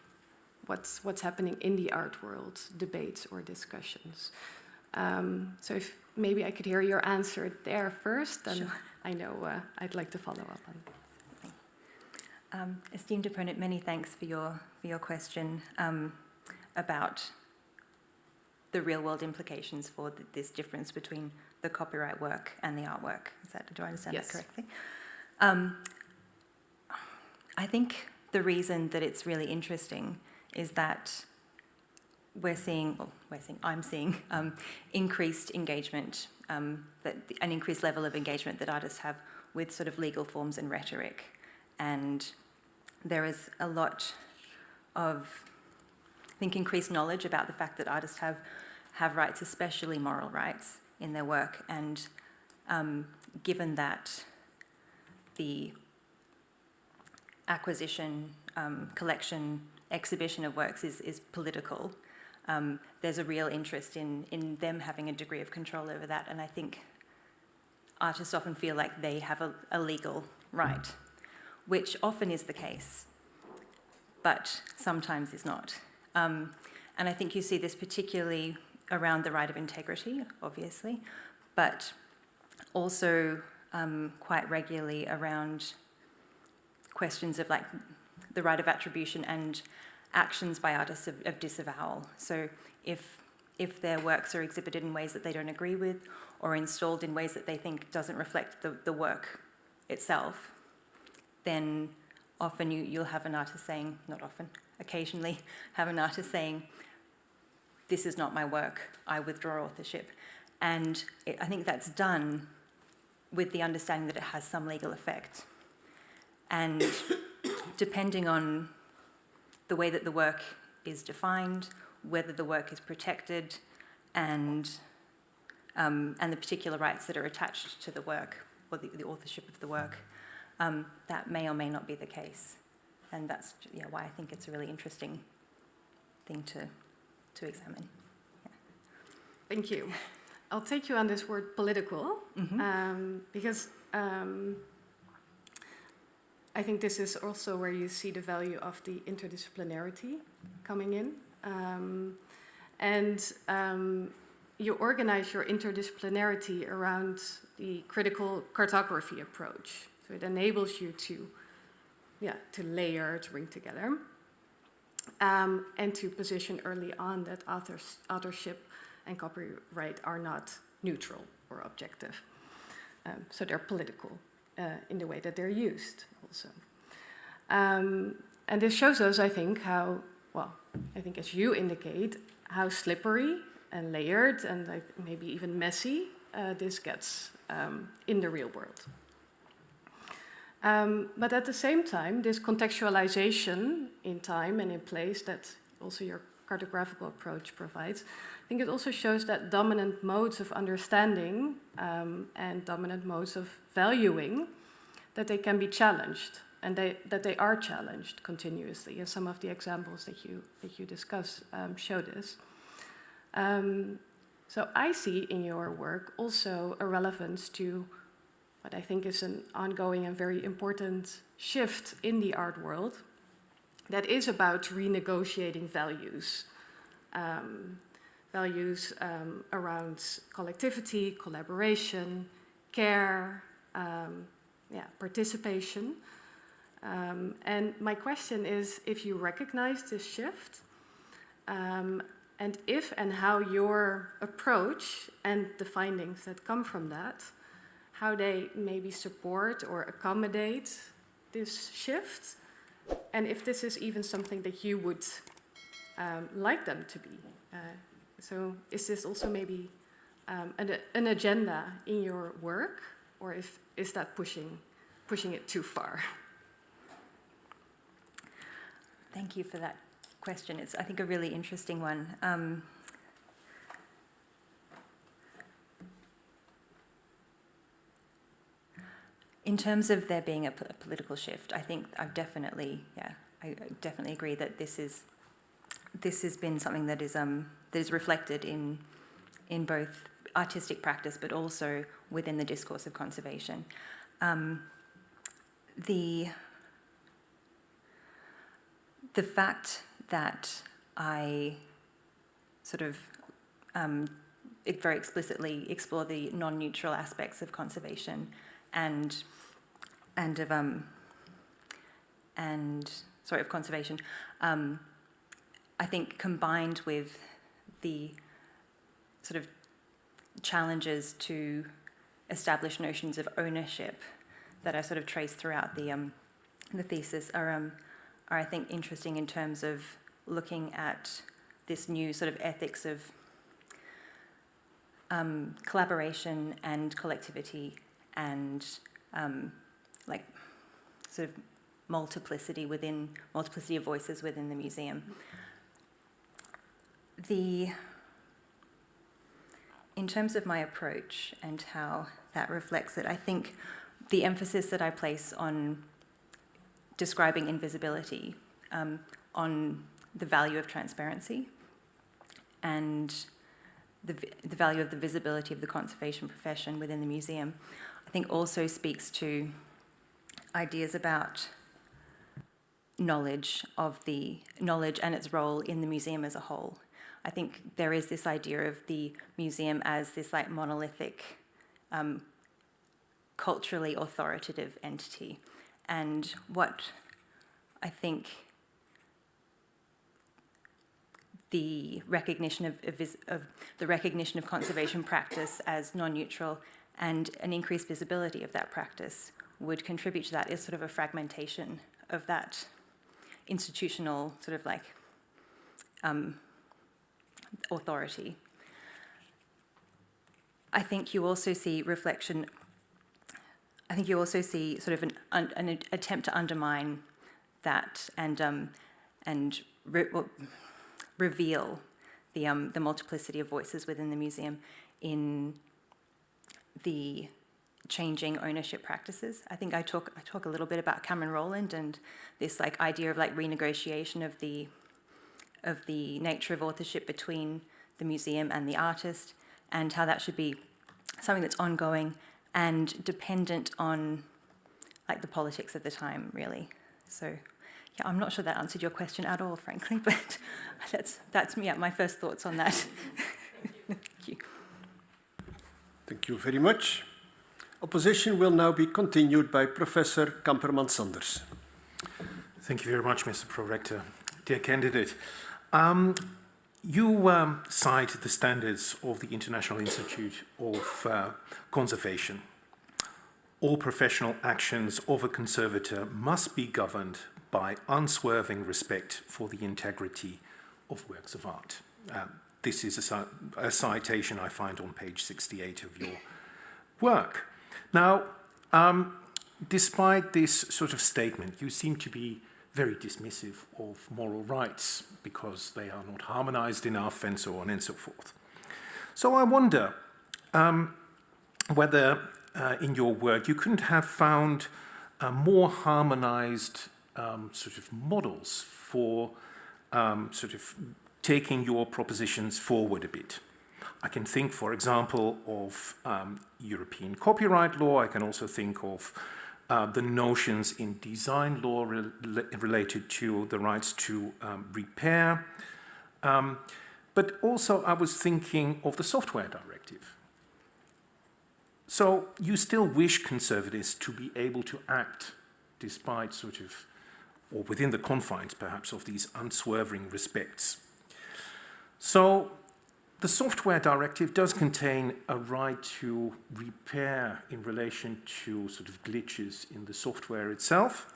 what's happening in the art world, debates or discussions? So if maybe I could hear your answer there first, then sure. I know I'd like to follow up on it. Esteemed opponent, many thanks for your question about the real-world implications for this difference between the copyright work and the artwork. Do I understand yes. that correctly? I think the reason that it's really interesting is that I'm seeing increased engagement, an increased level of engagement that artists have with sort of legal forms and rhetoric. And there is a lot of, I think, increased knowledge about the fact that artists have rights, especially moral rights, in their work. And given that the acquisition, collection, exhibition of works is political, there's a real interest in them having a degree of control over that. And I think artists often feel like they have a legal right, which often is the case, but sometimes is not. And I think you see this particularly around the right of integrity, obviously, but also quite regularly around questions of like the right of attribution and actions by artists of disavowal. So if their works are exhibited in ways that they don't agree with or installed in ways that they think doesn't reflect the work itself, then often you'll have an artist saying, not often, occasionally have an artist saying, this is not my work, I withdraw authorship. And I think that's done with the understanding that it has some legal effect. And depending on the way that the work is defined, whether the work is protected, and the particular rights that are attached to the work, or the authorship of the work, that may or may not be the case. And that's why I think it's a really interesting thing to examine. Yeah. Thank you. I'll take you on this word political, because I think this is also where you see the value of the interdisciplinarity coming in. You organize your interdisciplinarity around the critical cartography approach. So it enables you to layer, to bring together. and to position early on that authorship and copyright are not neutral or objective. So they're political in the way that they're used also. And this shows us, I think, how, well, I think as you indicate, how slippery and layered and like maybe even messy this gets in the real world. But at the same time, this contextualization in time and in place that also your cartographical approach provides, I think it also shows that dominant modes of understanding and dominant modes of valuing, that they can be challenged and that they are challenged continuously. And some of the examples that you discuss show this. So I see in your work also a relevance to what I think is an ongoing and very important shift in the art world that is about renegotiating values. Values around collectivity, collaboration, care, participation. And my question is if you recognize this shift, and if and how your approach and the findings that come from that, how they maybe support or accommodate this shift, and if this is even something that you would like them to be. So is this also maybe an agenda in your work, or is that pushing it too far? Thank you for that question. It's, I think, a really interesting one. In terms of there being a political shift, I think I definitely agree that this has been something that is reflected in both artistic practice, but also within the discourse of conservation. The fact that I sort of very explicitly explore the non-neutral aspects of conservation of conservation, I think combined with the sort of challenges to establish notions of ownership that I sort of trace throughout the thesis are I think interesting in terms of looking at this new sort of ethics of collaboration and collectivity and like sort of multiplicity of voices within the museum. In terms of my approach and how that reflects it, I think the emphasis that I place on describing invisibility, on the value of transparency and the value of the visibility of the conservation profession within the museum, I think also speaks to ideas about knowledge and its role in the museum as a whole. I think there is this idea of the museum as this like monolithic, culturally authoritative entity. And what I think the recognition of conservation practice as non-neutral and an increased visibility of that practice would contribute to that is sort of a fragmentation of that institutional sort of like authority. I think you also see reflection. I think you also see sort of an attempt to undermine that and reveal the multiplicity of voices within the museum in the changing ownership practices. I think I talk a little bit about Cameron Rowland and this like idea of like renegotiation of the nature of authorship between the museum and the artist, and how that should be something that's ongoing and dependent on like the politics of the time, really. So yeah, I'm not sure that answered your question at all, frankly, but that's my first thoughts on that. Thank you. Thank you very much. Opposition will now be continued by Professor Kamperman-Sanders. Thank you very much, Mr. Prorector. Dear candidate, you cite the standards of the International Institute of Conservation. All professional actions of a conservator must be governed by unswerving respect for the integrity of works of art. This is a citation I find on page 68 of your work. Now, despite this sort of statement, you seem to be very dismissive of moral rights because they are not harmonized enough and so on and so forth. So I wonder whether in your work you couldn't have found more harmonized sort of models for sort of taking your propositions forward a bit. I can think, for example, of European copyright law. I can also think of the notions in design law related to the rights to repair. But also I was thinking of the software directive. So you still wish conservatives to be able to act despite sort of, or within the confines perhaps, of these unswerving respects. So the software directive does contain a right to repair in relation to sort of glitches in the software itself.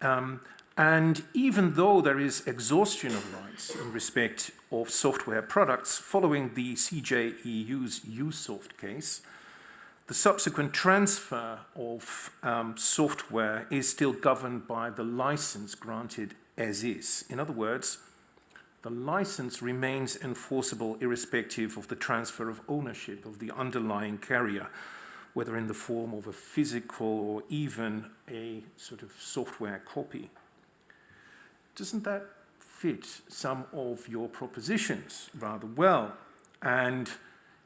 And even though there is exhaustion of rights in respect of software products following the CJEU's Usoft case, the subsequent transfer of software is still governed by the license granted as is. In other words, the license remains enforceable irrespective of the transfer of ownership of the underlying carrier, whether in the form of a physical or even a sort of software copy. Doesn't that fit some of your propositions rather well? And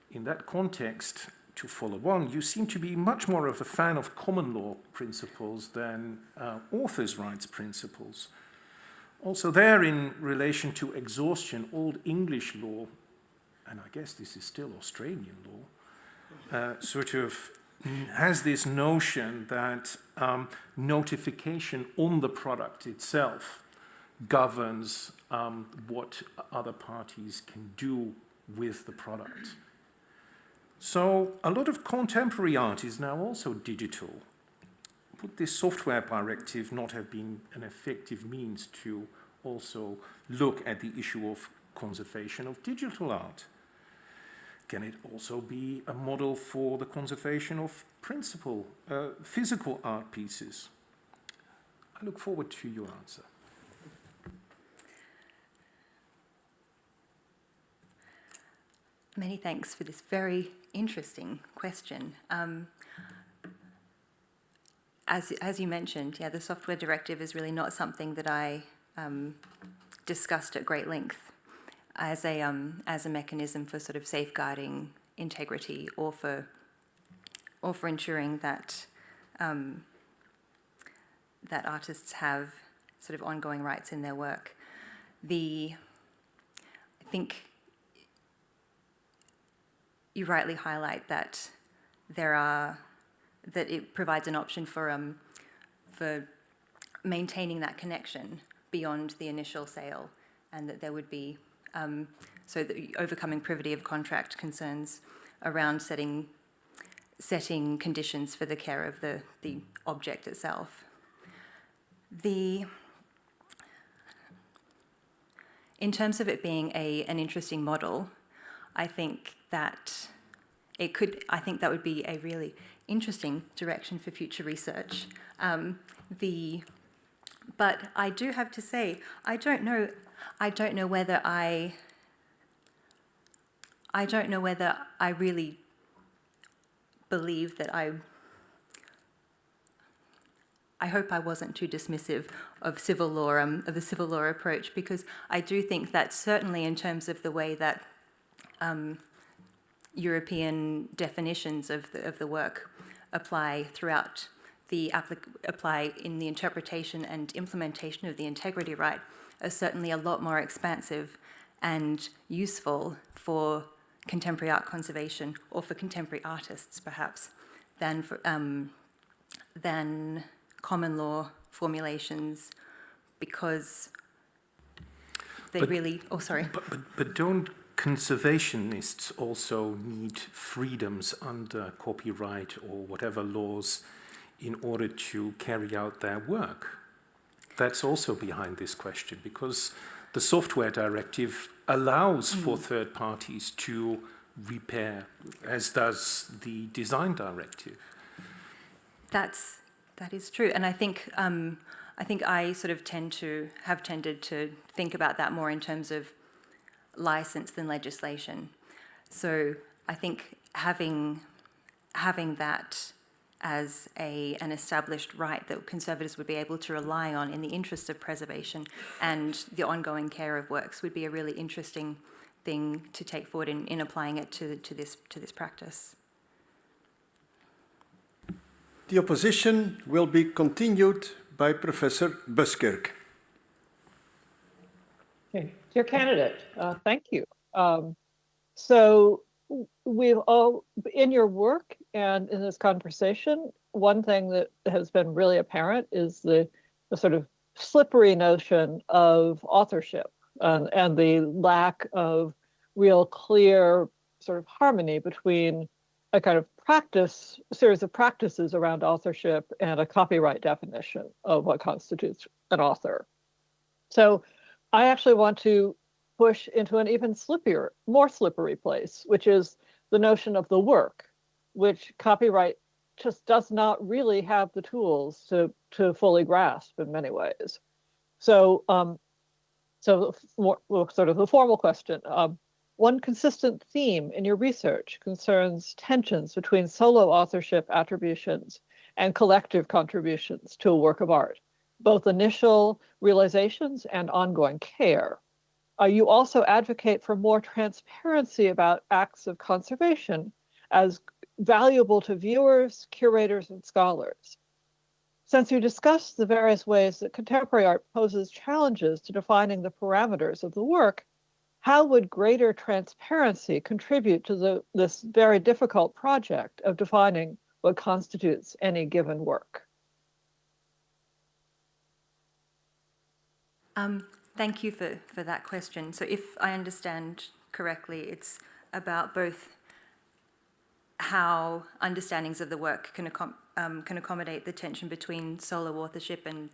in that context, to follow on, you seem to be much more of a fan of common law principles than authors' rights principles. Also there, in relation to exhaustion, Old English law, and I guess this is still Australian law, sort of has this notion that notification on the product itself governs what other parties can do with the product. So a lot of contemporary art is now also digital. Would this software directive not have been an effective means to also look at the issue of conservation of digital art? Can it also be a model for the conservation of physical art pieces? I look forward to your answer. Many thanks for this very interesting question. As you mentioned, yeah, the software directive is really not something that I discussed at great length as a mechanism for sort of safeguarding integrity or for ensuring that that artists have sort of ongoing rights in their work. I think you rightly highlight that that it provides an option for maintaining that connection beyond the initial sale, and that there would be so that overcoming privity of contract concerns around setting conditions for the care of the object itself. In terms of it being an interesting model, I think that that would be a really interesting direction for future research. But I do have to say, I don't know whether I really believe that I hope I wasn't too dismissive of civil law, of the civil law approach, because I do think that certainly in terms of the way that European definitions of the work apply throughout apply in the interpretation and implementation of the integrity right are certainly a lot more expansive and useful for contemporary art conservation, or for contemporary artists perhaps, than common law formulations, because they really... Oh, sorry. But don't conservationists also need freedoms under copyright or whatever laws in order to carry out their work? That's also behind this question, because the software directive allows for third parties to repair, as does the design directive. That is true, and I think I sort of have tended to think about that more in terms of license than legislation. So I think having that as an established right that conservators would be able to rely on in the interests of preservation and the ongoing care of works would be a really interesting thing to take forward in applying it to this practice. The opposition will be continued by Professor Buskirk. Okay. Dear candidate, thank you. So we've all, in your work and in this conversation, one thing that has been really apparent is the sort of slippery notion of authorship and the lack of real clear sort of harmony between a kind of series of practices around authorship and a copyright definition of what constitutes an author. So I actually want to push into an even more slippery place, which is the notion of the work, which copyright just does not really have the tools to fully grasp in many ways. So, sort of the formal question. One consistent theme in your research concerns tensions between solo authorship attributions and collective contributions to a work of art, both initial realizations and ongoing care. You also advocate for more transparency about acts of conservation as valuable to viewers, curators, and scholars. Since you discuss the various ways that contemporary art poses challenges to defining the parameters of the work, how would greater transparency contribute to this very difficult project of defining what constitutes any given work? Thank you for that question. So if I understand correctly, it's about both how understandings of the work can accommodate the tension between solo authorship and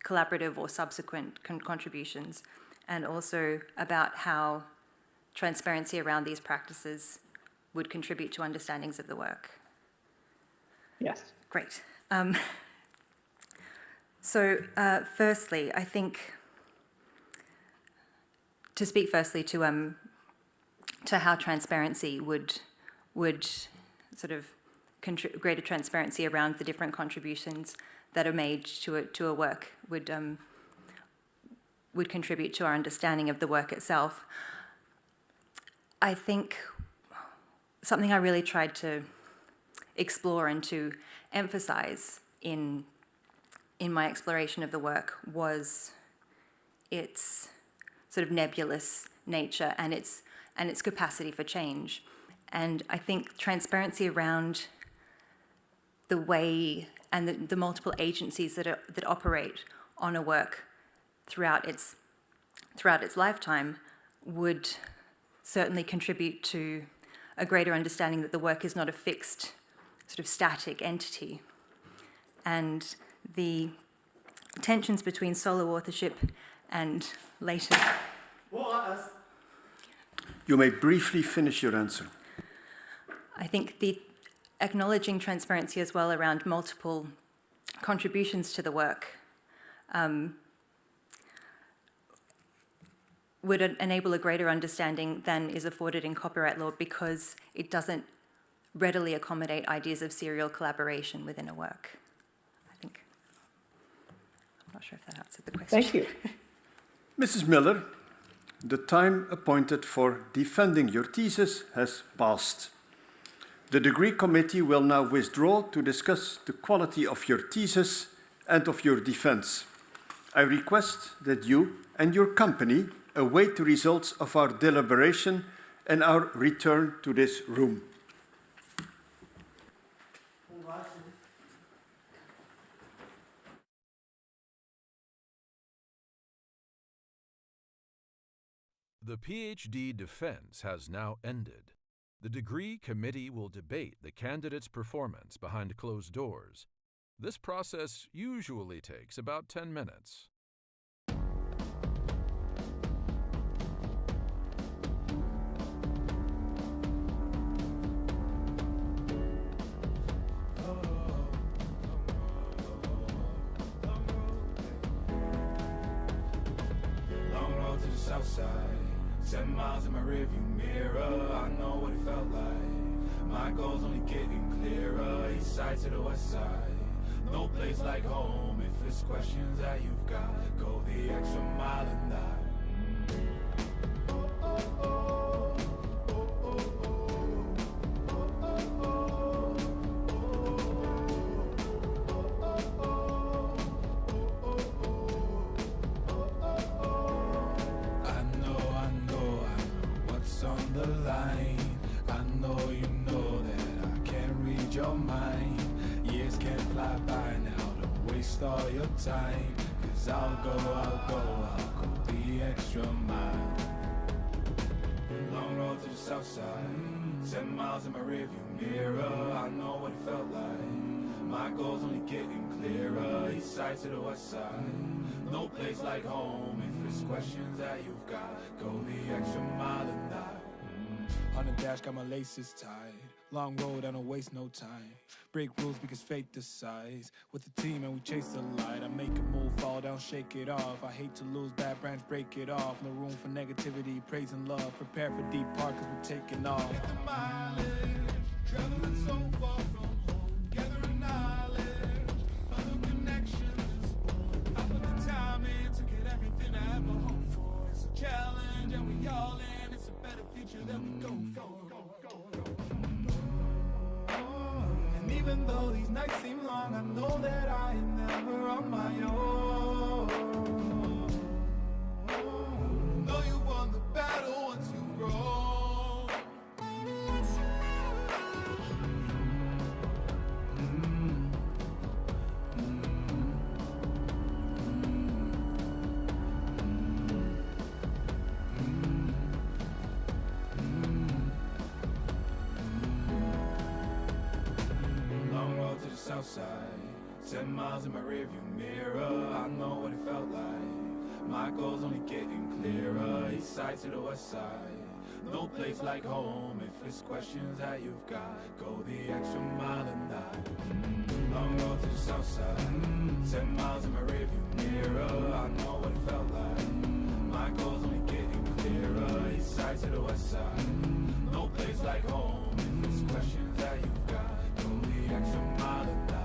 collaborative or subsequent contributions, and also about how transparency around these practices would contribute to understandings of the work. Yes. Great. Firstly, I think to speak firstly to how transparency would sort of greater transparency around the different contributions that are made to a work would contribute to our understanding of the work itself. I think something I really tried to explore and to emphasize in my exploration of the work was its sort of nebulous nature and its capacity for change. And I think transparency around the way and the multiple agencies that operate on a work throughout its lifetime would certainly contribute to a greater understanding that the work is not a fixed, sort of static entity. And the tensions between solo authorship and later... You may briefly finish your answer. I think the acknowledging transparency as well around multiple contributions to the work would enable a greater understanding than is afforded in copyright law, because it doesn't readily accommodate ideas of serial collaboration within a work. I'm not sure if that answered the question. Thank you. Mrs. Miller, the time appointed for defending your thesis has passed. The degree committee will now withdraw to discuss the quality of your thesis and of your defense. I request that you and your company await the results of our deliberation and our return to this room. The PhD defense has now ended. The degree committee will debate the candidate's performance behind closed doors. This process usually takes about 10 minutes. Southside, 7 miles in my rearview mirror. I know what it felt like. My goals only getting clearer. East side to the west side. No place like home. If it's questions that you've got, go the extra mile and that. All your time, 'cause I'll go the extra mile. Long road to the south side, 7 miles in my rearview mirror. I know what it felt like. My goals only getting clearer. East side to the west side. No place like home. If it's questions that you've got, go the extra mile and that. On the dash, got my laces tied. Long road, I don't waste no time. Break rules because fate decides. With the team and we chase the light. I make a move, fall down, shake it off. I hate to lose, bad branch, break it off. No room for negativity, praise and love. Prepare for deep part cause we're taking off. Hit the mileage, traveling so far from home. Gathering knowledge, other connections. I put the time in to get everything I ever hoped for. It's a challenge and we all in. It's a better future that we go for. Even though these nights seem long, I know that I am never on my own. Know you've won the battle once you've grown. South side, 7 miles in my rearview mirror. I know what it felt like. My goals only getting clearer. East side to the west side. No place like home. If it's questions that you've got, go the extra mile and that. Long road to the south side, 7 miles in my rearview mirror. I know what it felt like. My goals only getting clearer. East side to the west side. No place like home. If it's questions that you've got, go the extra mile and that.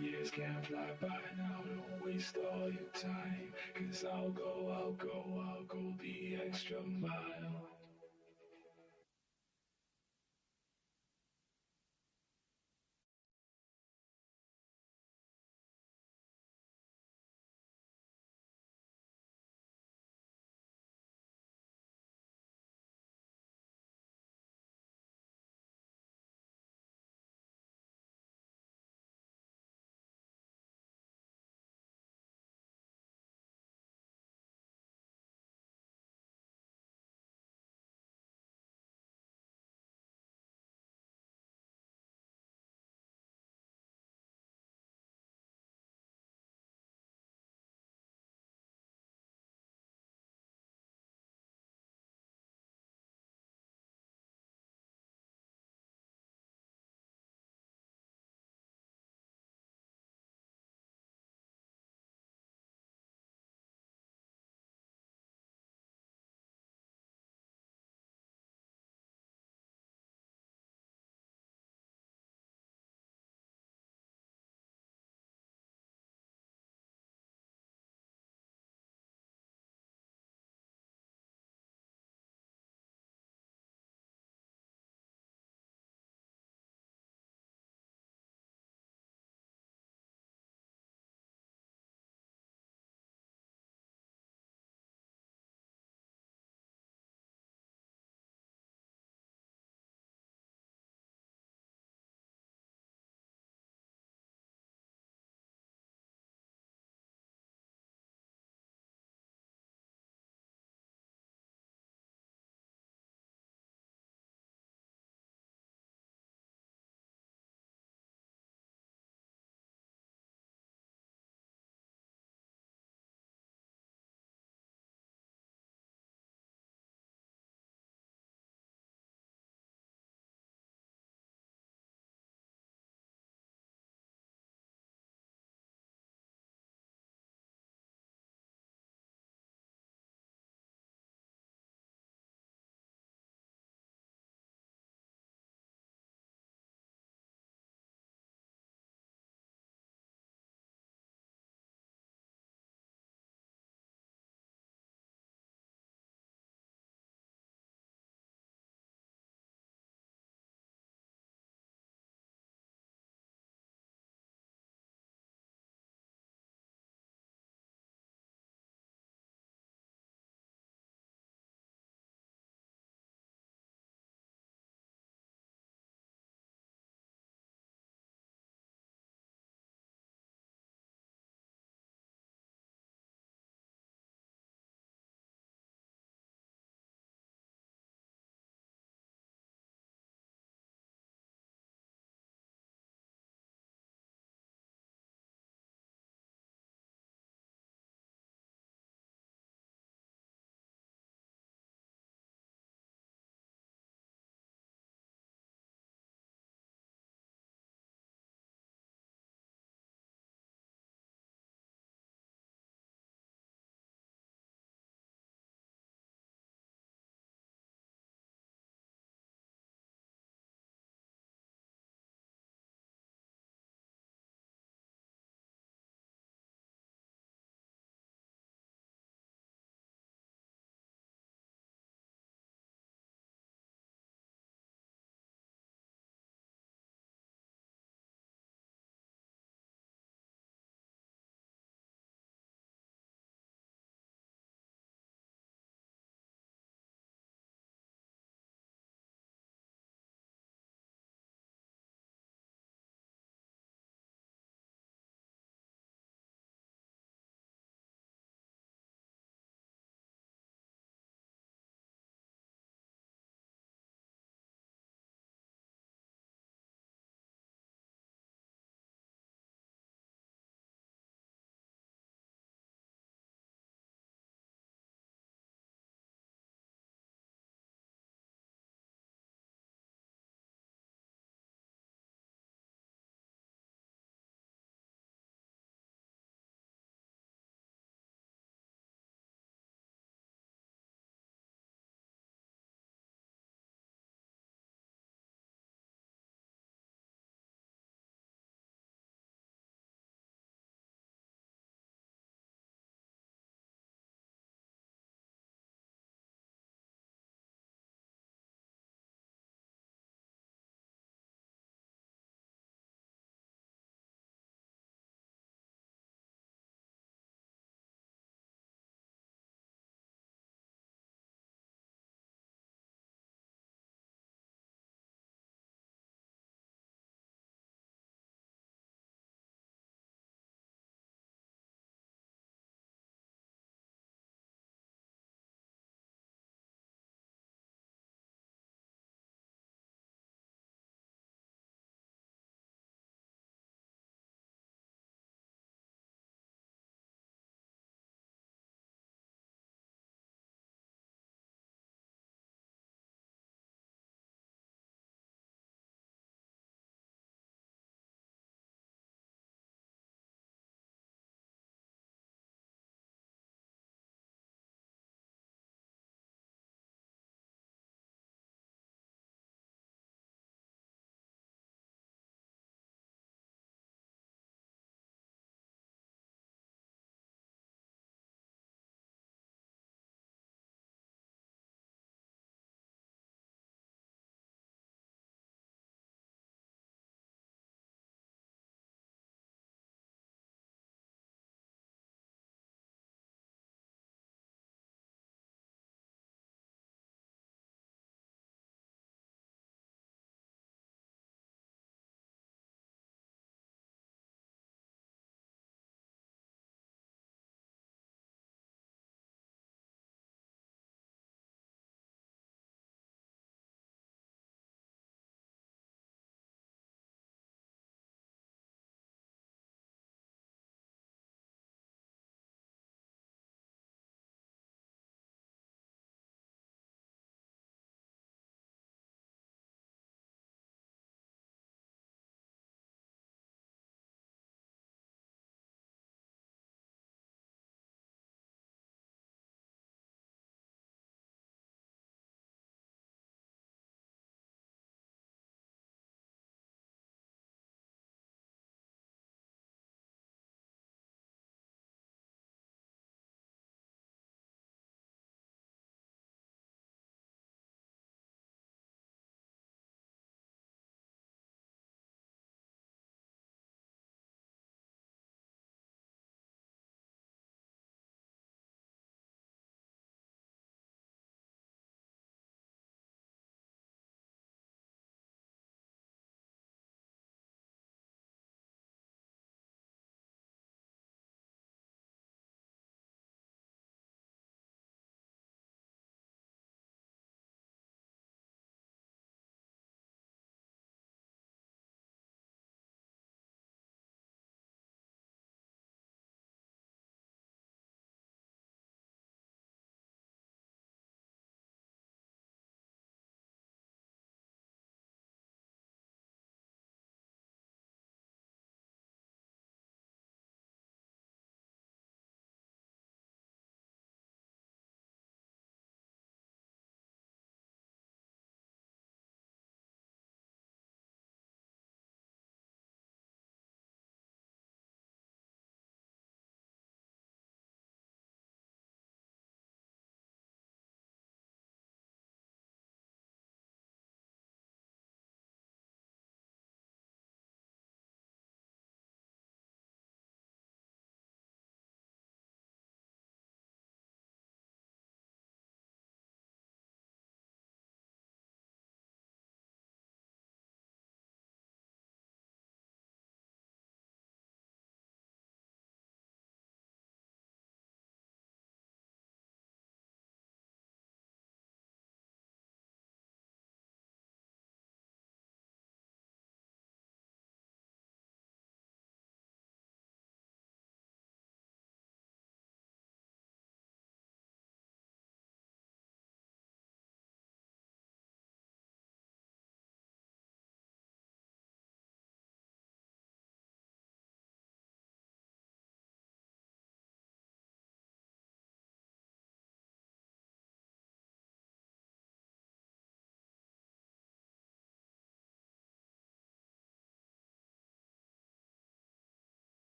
Years can't fly by now, don't waste all your time. 'Cause I'll go the extra mile.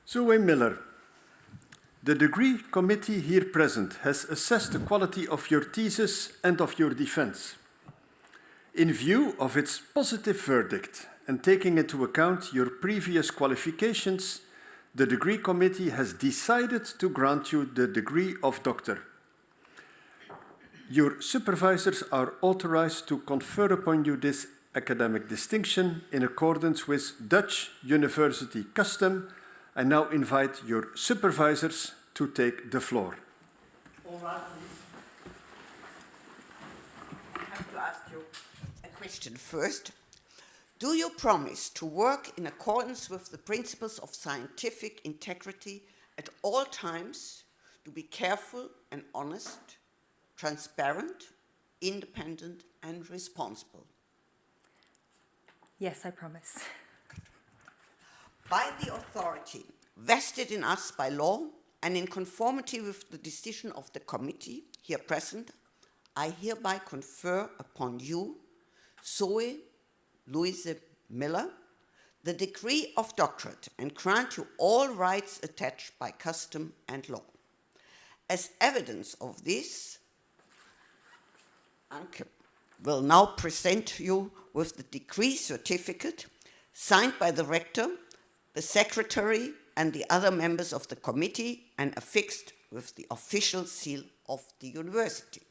Zoë Miller, the degree committee here present has assessed the quality of your thesis and of your defense. In view of its positive verdict and taking into account your previous qualifications, the degree committee has decided to grant you the degree of doctor. Your supervisors are authorized to confer upon you this academic distinction in accordance with Dutch university custom. I now invite your supervisors to take the floor. All right. I have to ask you a question first. Do you promise to work in accordance with the principles of scientific integrity at all times, to be careful and honest, transparent, independent, and responsible? Yes, I promise. By the authority vested in us by law and in conformity with the decision of the committee here present, I hereby confer upon you, Zoë Louise Miller, the degree of doctorate and grant you all rights attached by custom and law. As evidence of this, Anke will now present you with the degree certificate signed by the rector, the secretary, and the other members of the committee and affixed with the official seal of the university.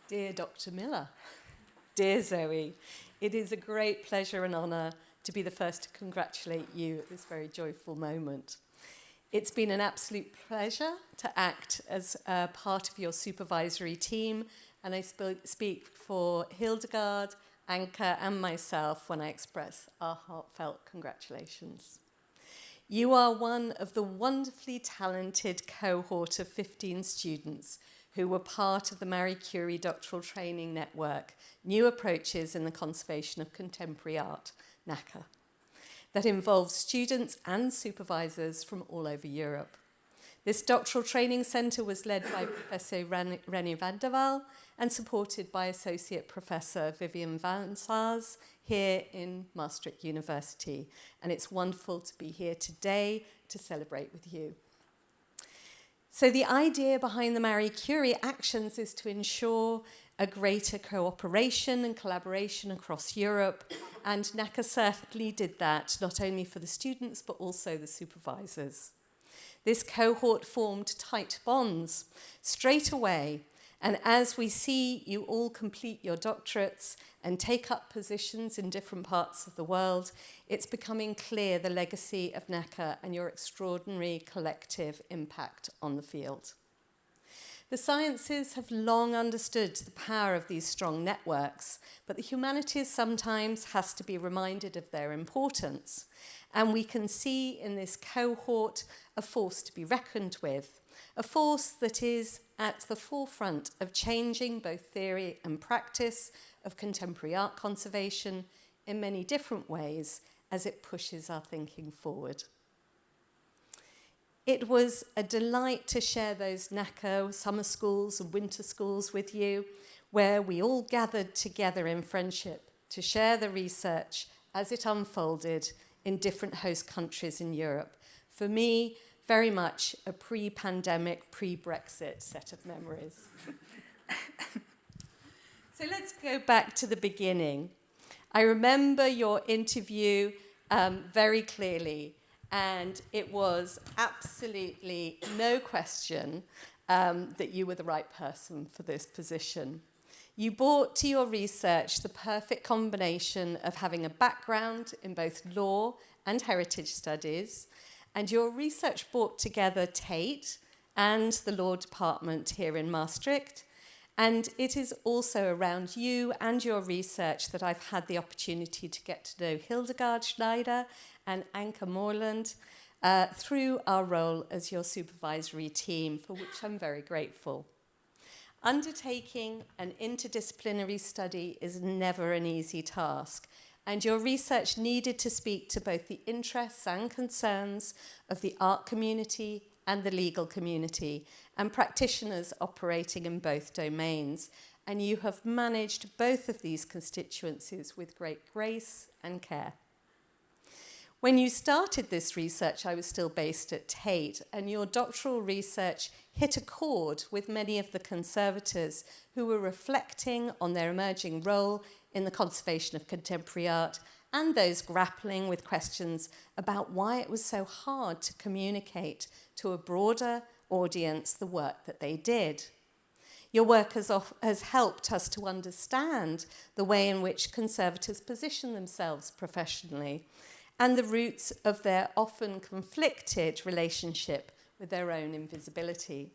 Dear Dr. Miller, dear Zoë, it is a great pleasure and honour to be the first to congratulate you at this very joyful moment. It's been an absolute pleasure to act as part of your supervisory team, and I speak for Hildegard, Anke, and myself when I express our heartfelt congratulations. You are one of the wonderfully talented cohort of 15 students who were part of the Marie Curie Doctoral Training Network, New Approaches in the Conservation of Contemporary Art, NACA, that involves students and supervisors from all over Europe. This doctoral training centre was led by Professor René van der Waal and supported by Associate Professor Vivian van Saars here in Maastricht University. And it's wonderful to be here today to celebrate with you. So the idea behind the Marie Curie actions is to ensure a greater cooperation and collaboration across Europe, and NACA certainly did that, not only for the students, but also the supervisors. This cohort formed tight bonds straight away, and as we see you all complete your doctorates and take up positions in different parts of the world, it's becoming clear the legacy of NACA and your extraordinary collective impact on the field. The sciences have long understood the power of these strong networks, but the humanities sometimes has to be reminded of their importance. And we can see in this cohort a force to be reckoned with, a force that is at the forefront of changing both theory and practice of contemporary art conservation in many different ways as it pushes our thinking forward. It was a delight to share those NACA summer schools and winter schools with you, where we all gathered together in friendship to share the research as it unfolded in different host countries in Europe. For me, very much a pre-pandemic, pre-Brexit set of memories. So let's go back to the beginning. I remember your interview very clearly, and it was absolutely no question that you were the right person for this position. You brought to your research the perfect combination of having a background in both law and heritage studies, and your research brought together Tate and the law department here in Maastricht. And it is also around you and your research that I've had the opportunity to get to know Hildegard Schneider and Anke Moorland through our role as your supervisory team, for which I'm very grateful. Undertaking an interdisciplinary study is never an easy task, and your research needed to speak to both the interests and concerns of the art community and the legal community, and practitioners operating in both domains. And you have managed both of these constituencies with great grace and care. When you started this research, I was still based at Tate, and your doctoral research hit a chord with many of the conservators who were reflecting on their emerging role in the conservation of contemporary art, and those grappling with questions about why it was so hard to communicate to a broader audience the work that they did. Your work has helped us to understand the way in which conservators position themselves professionally, and the roots of their often conflicted relationship with their own invisibility.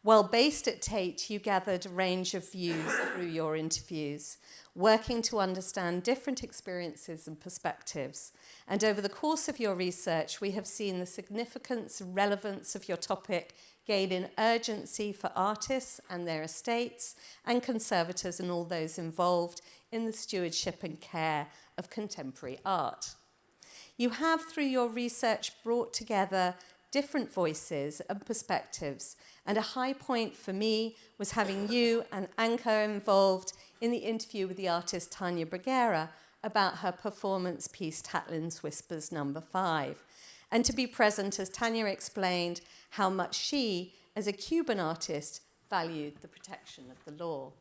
While based at Tate, you gathered a range of views through your interviews, working to understand different experiences and perspectives. And over the course of your research, we have seen the significance and relevance of your topic gain in urgency for artists and their estates, and conservators and all those involved in the stewardship and care of contemporary art. You have, through your research, brought together different voices and perspectives, and a high point for me was having you and Anka involved in the interview with the artist Tania Bruguera about her performance piece Tatlin's Whispers No. 5, and to be present as Tania explained how much she, as a Cuban artist, valued the protection of the law.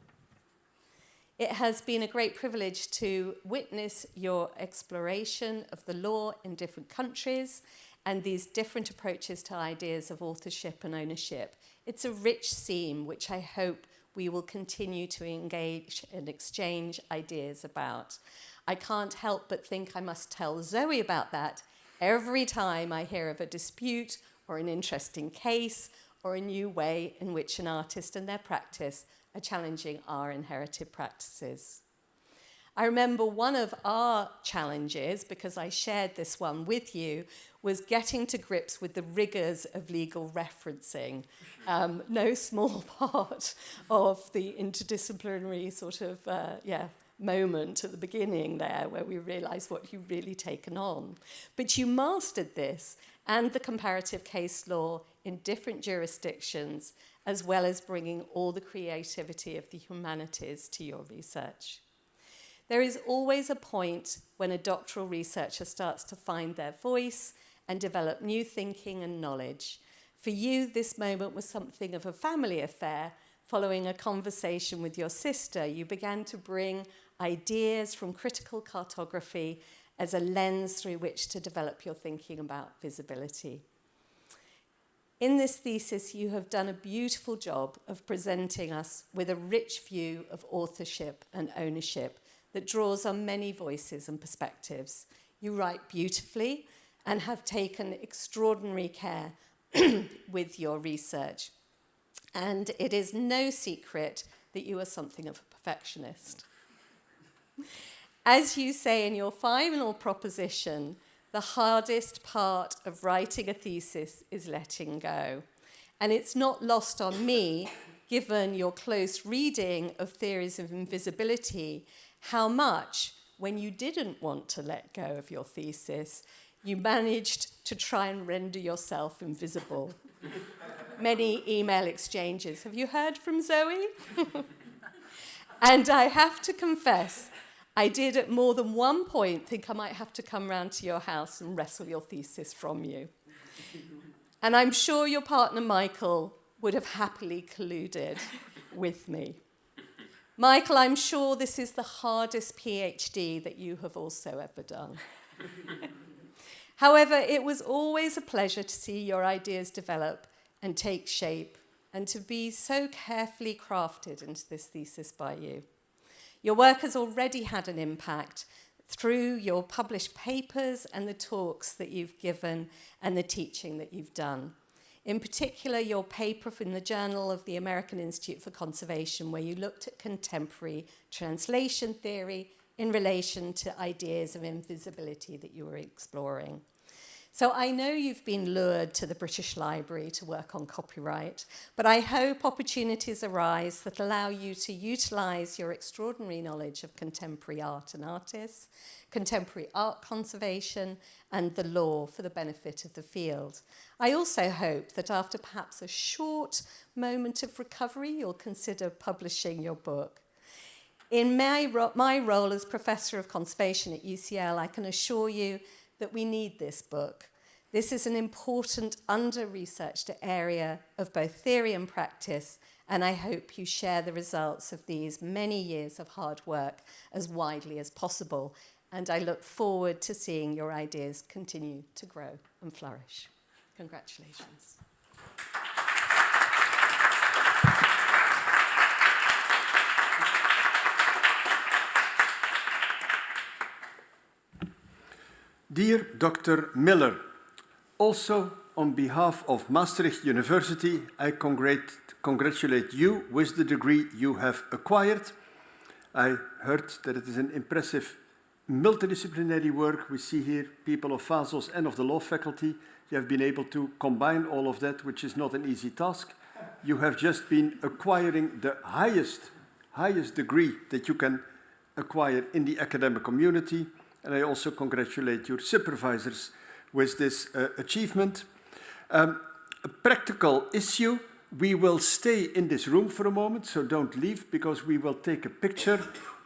It has been a great privilege to witness your exploration of the law in different countries and these different approaches to ideas of authorship and ownership. It's a rich theme which I hope we will continue to engage and exchange ideas about. I can't help but think I must tell Zoe about that every time I hear of a dispute or an interesting case or a new way in which an artist and their practice are challenging our inherited practices. I remember one of our challenges, because I shared this one with you, was getting to grips with the rigors of legal referencing. No small part of the interdisciplinary sort of, moment at the beginning there where we realised what you've really taken on. But you mastered this and the comparative case law in different jurisdictions, as well as bringing all the creativity of the humanities to your research. There is always a point when a doctoral researcher starts to find their voice and develop new thinking and knowledge. For you, this moment was something of a family affair. Following a conversation with your sister, you began to bring ideas from critical cartography as a lens through which to develop your thinking about visibility. In this thesis, you have done a beautiful job of presenting us with a rich view of authorship and ownership that draws on many voices and perspectives. You write beautifully and have taken extraordinary care with your research. And it is no secret that you are something of a perfectionist. As you say in your final proposition, the hardest part of writing a thesis is letting go. And it's not lost on me, given your close reading of theories of invisibility, how much, when you didn't want to let go of your thesis, you managed to try and render yourself invisible. Many email exchanges. Have you heard from Zoe? And I have to confess, I did at more than one point think I might have to come round to your house and wrestle your thesis from you. And I'm sure your partner, Michael, would have happily colluded with me. Michael, I'm sure this is the hardest PhD that you have also ever done. However, it was always a pleasure to see your ideas develop and take shape, and to be so carefully crafted into this thesis by you. Your work has already had an impact through your published papers and the talks that you've given and the teaching that you've done. In particular, your paper from the Journal of the American Institute for Conservation, where you looked at contemporary translation theory in relation to ideas of invisibility that you were exploring. So I know you've been lured to the British Library to work on copyright, but I hope opportunities arise that allow you to utilise your extraordinary knowledge of contemporary art and artists, contemporary art conservation, and the law for the benefit of the field. I also hope that after perhaps a short moment of recovery, you'll consider publishing your book. In my role as Professor of Conservation at UCL, I can assure you that we need this book. This is an important under-researched area of both theory and practice, and I hope you share the results of these many years of hard work as widely as possible. And I look forward to seeing your ideas continue to grow and flourish. Congratulations. Dear Dr. Miller, also on behalf of Maastricht University, I congratulate you with the degree you have acquired. I heard that it is an impressive multidisciplinary work. We see here people of FASOS and of the law faculty. You have been able to combine all of that, which is not an easy task. You have just been acquiring the highest degree that you can acquire in the academic community. And I also congratulate your supervisors with this achievement. A practical issue, we will stay in this room for a moment, so don't leave, because we will take a picture,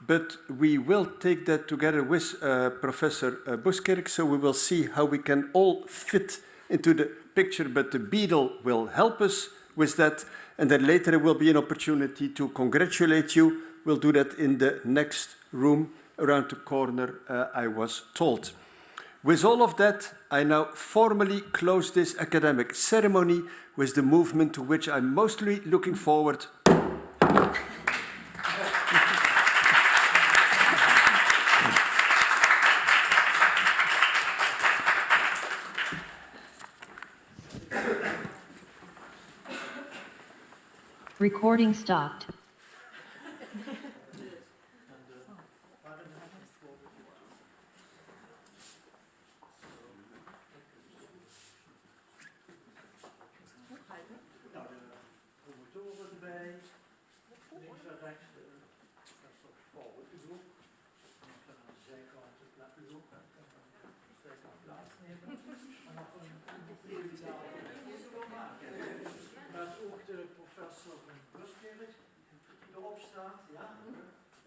but we will take that together with Professor Buskerk, so we will see how we can all fit into the picture, but the beadle will help us with that, and then later there will be an opportunity to congratulate you. We'll do that in the next room around the corner, I was told. With all of that, I now formally close this academic ceremony with the movement to which I'm mostly looking forward. Recording stopped. Met ook de professor Buskerk, die erop staat, ja.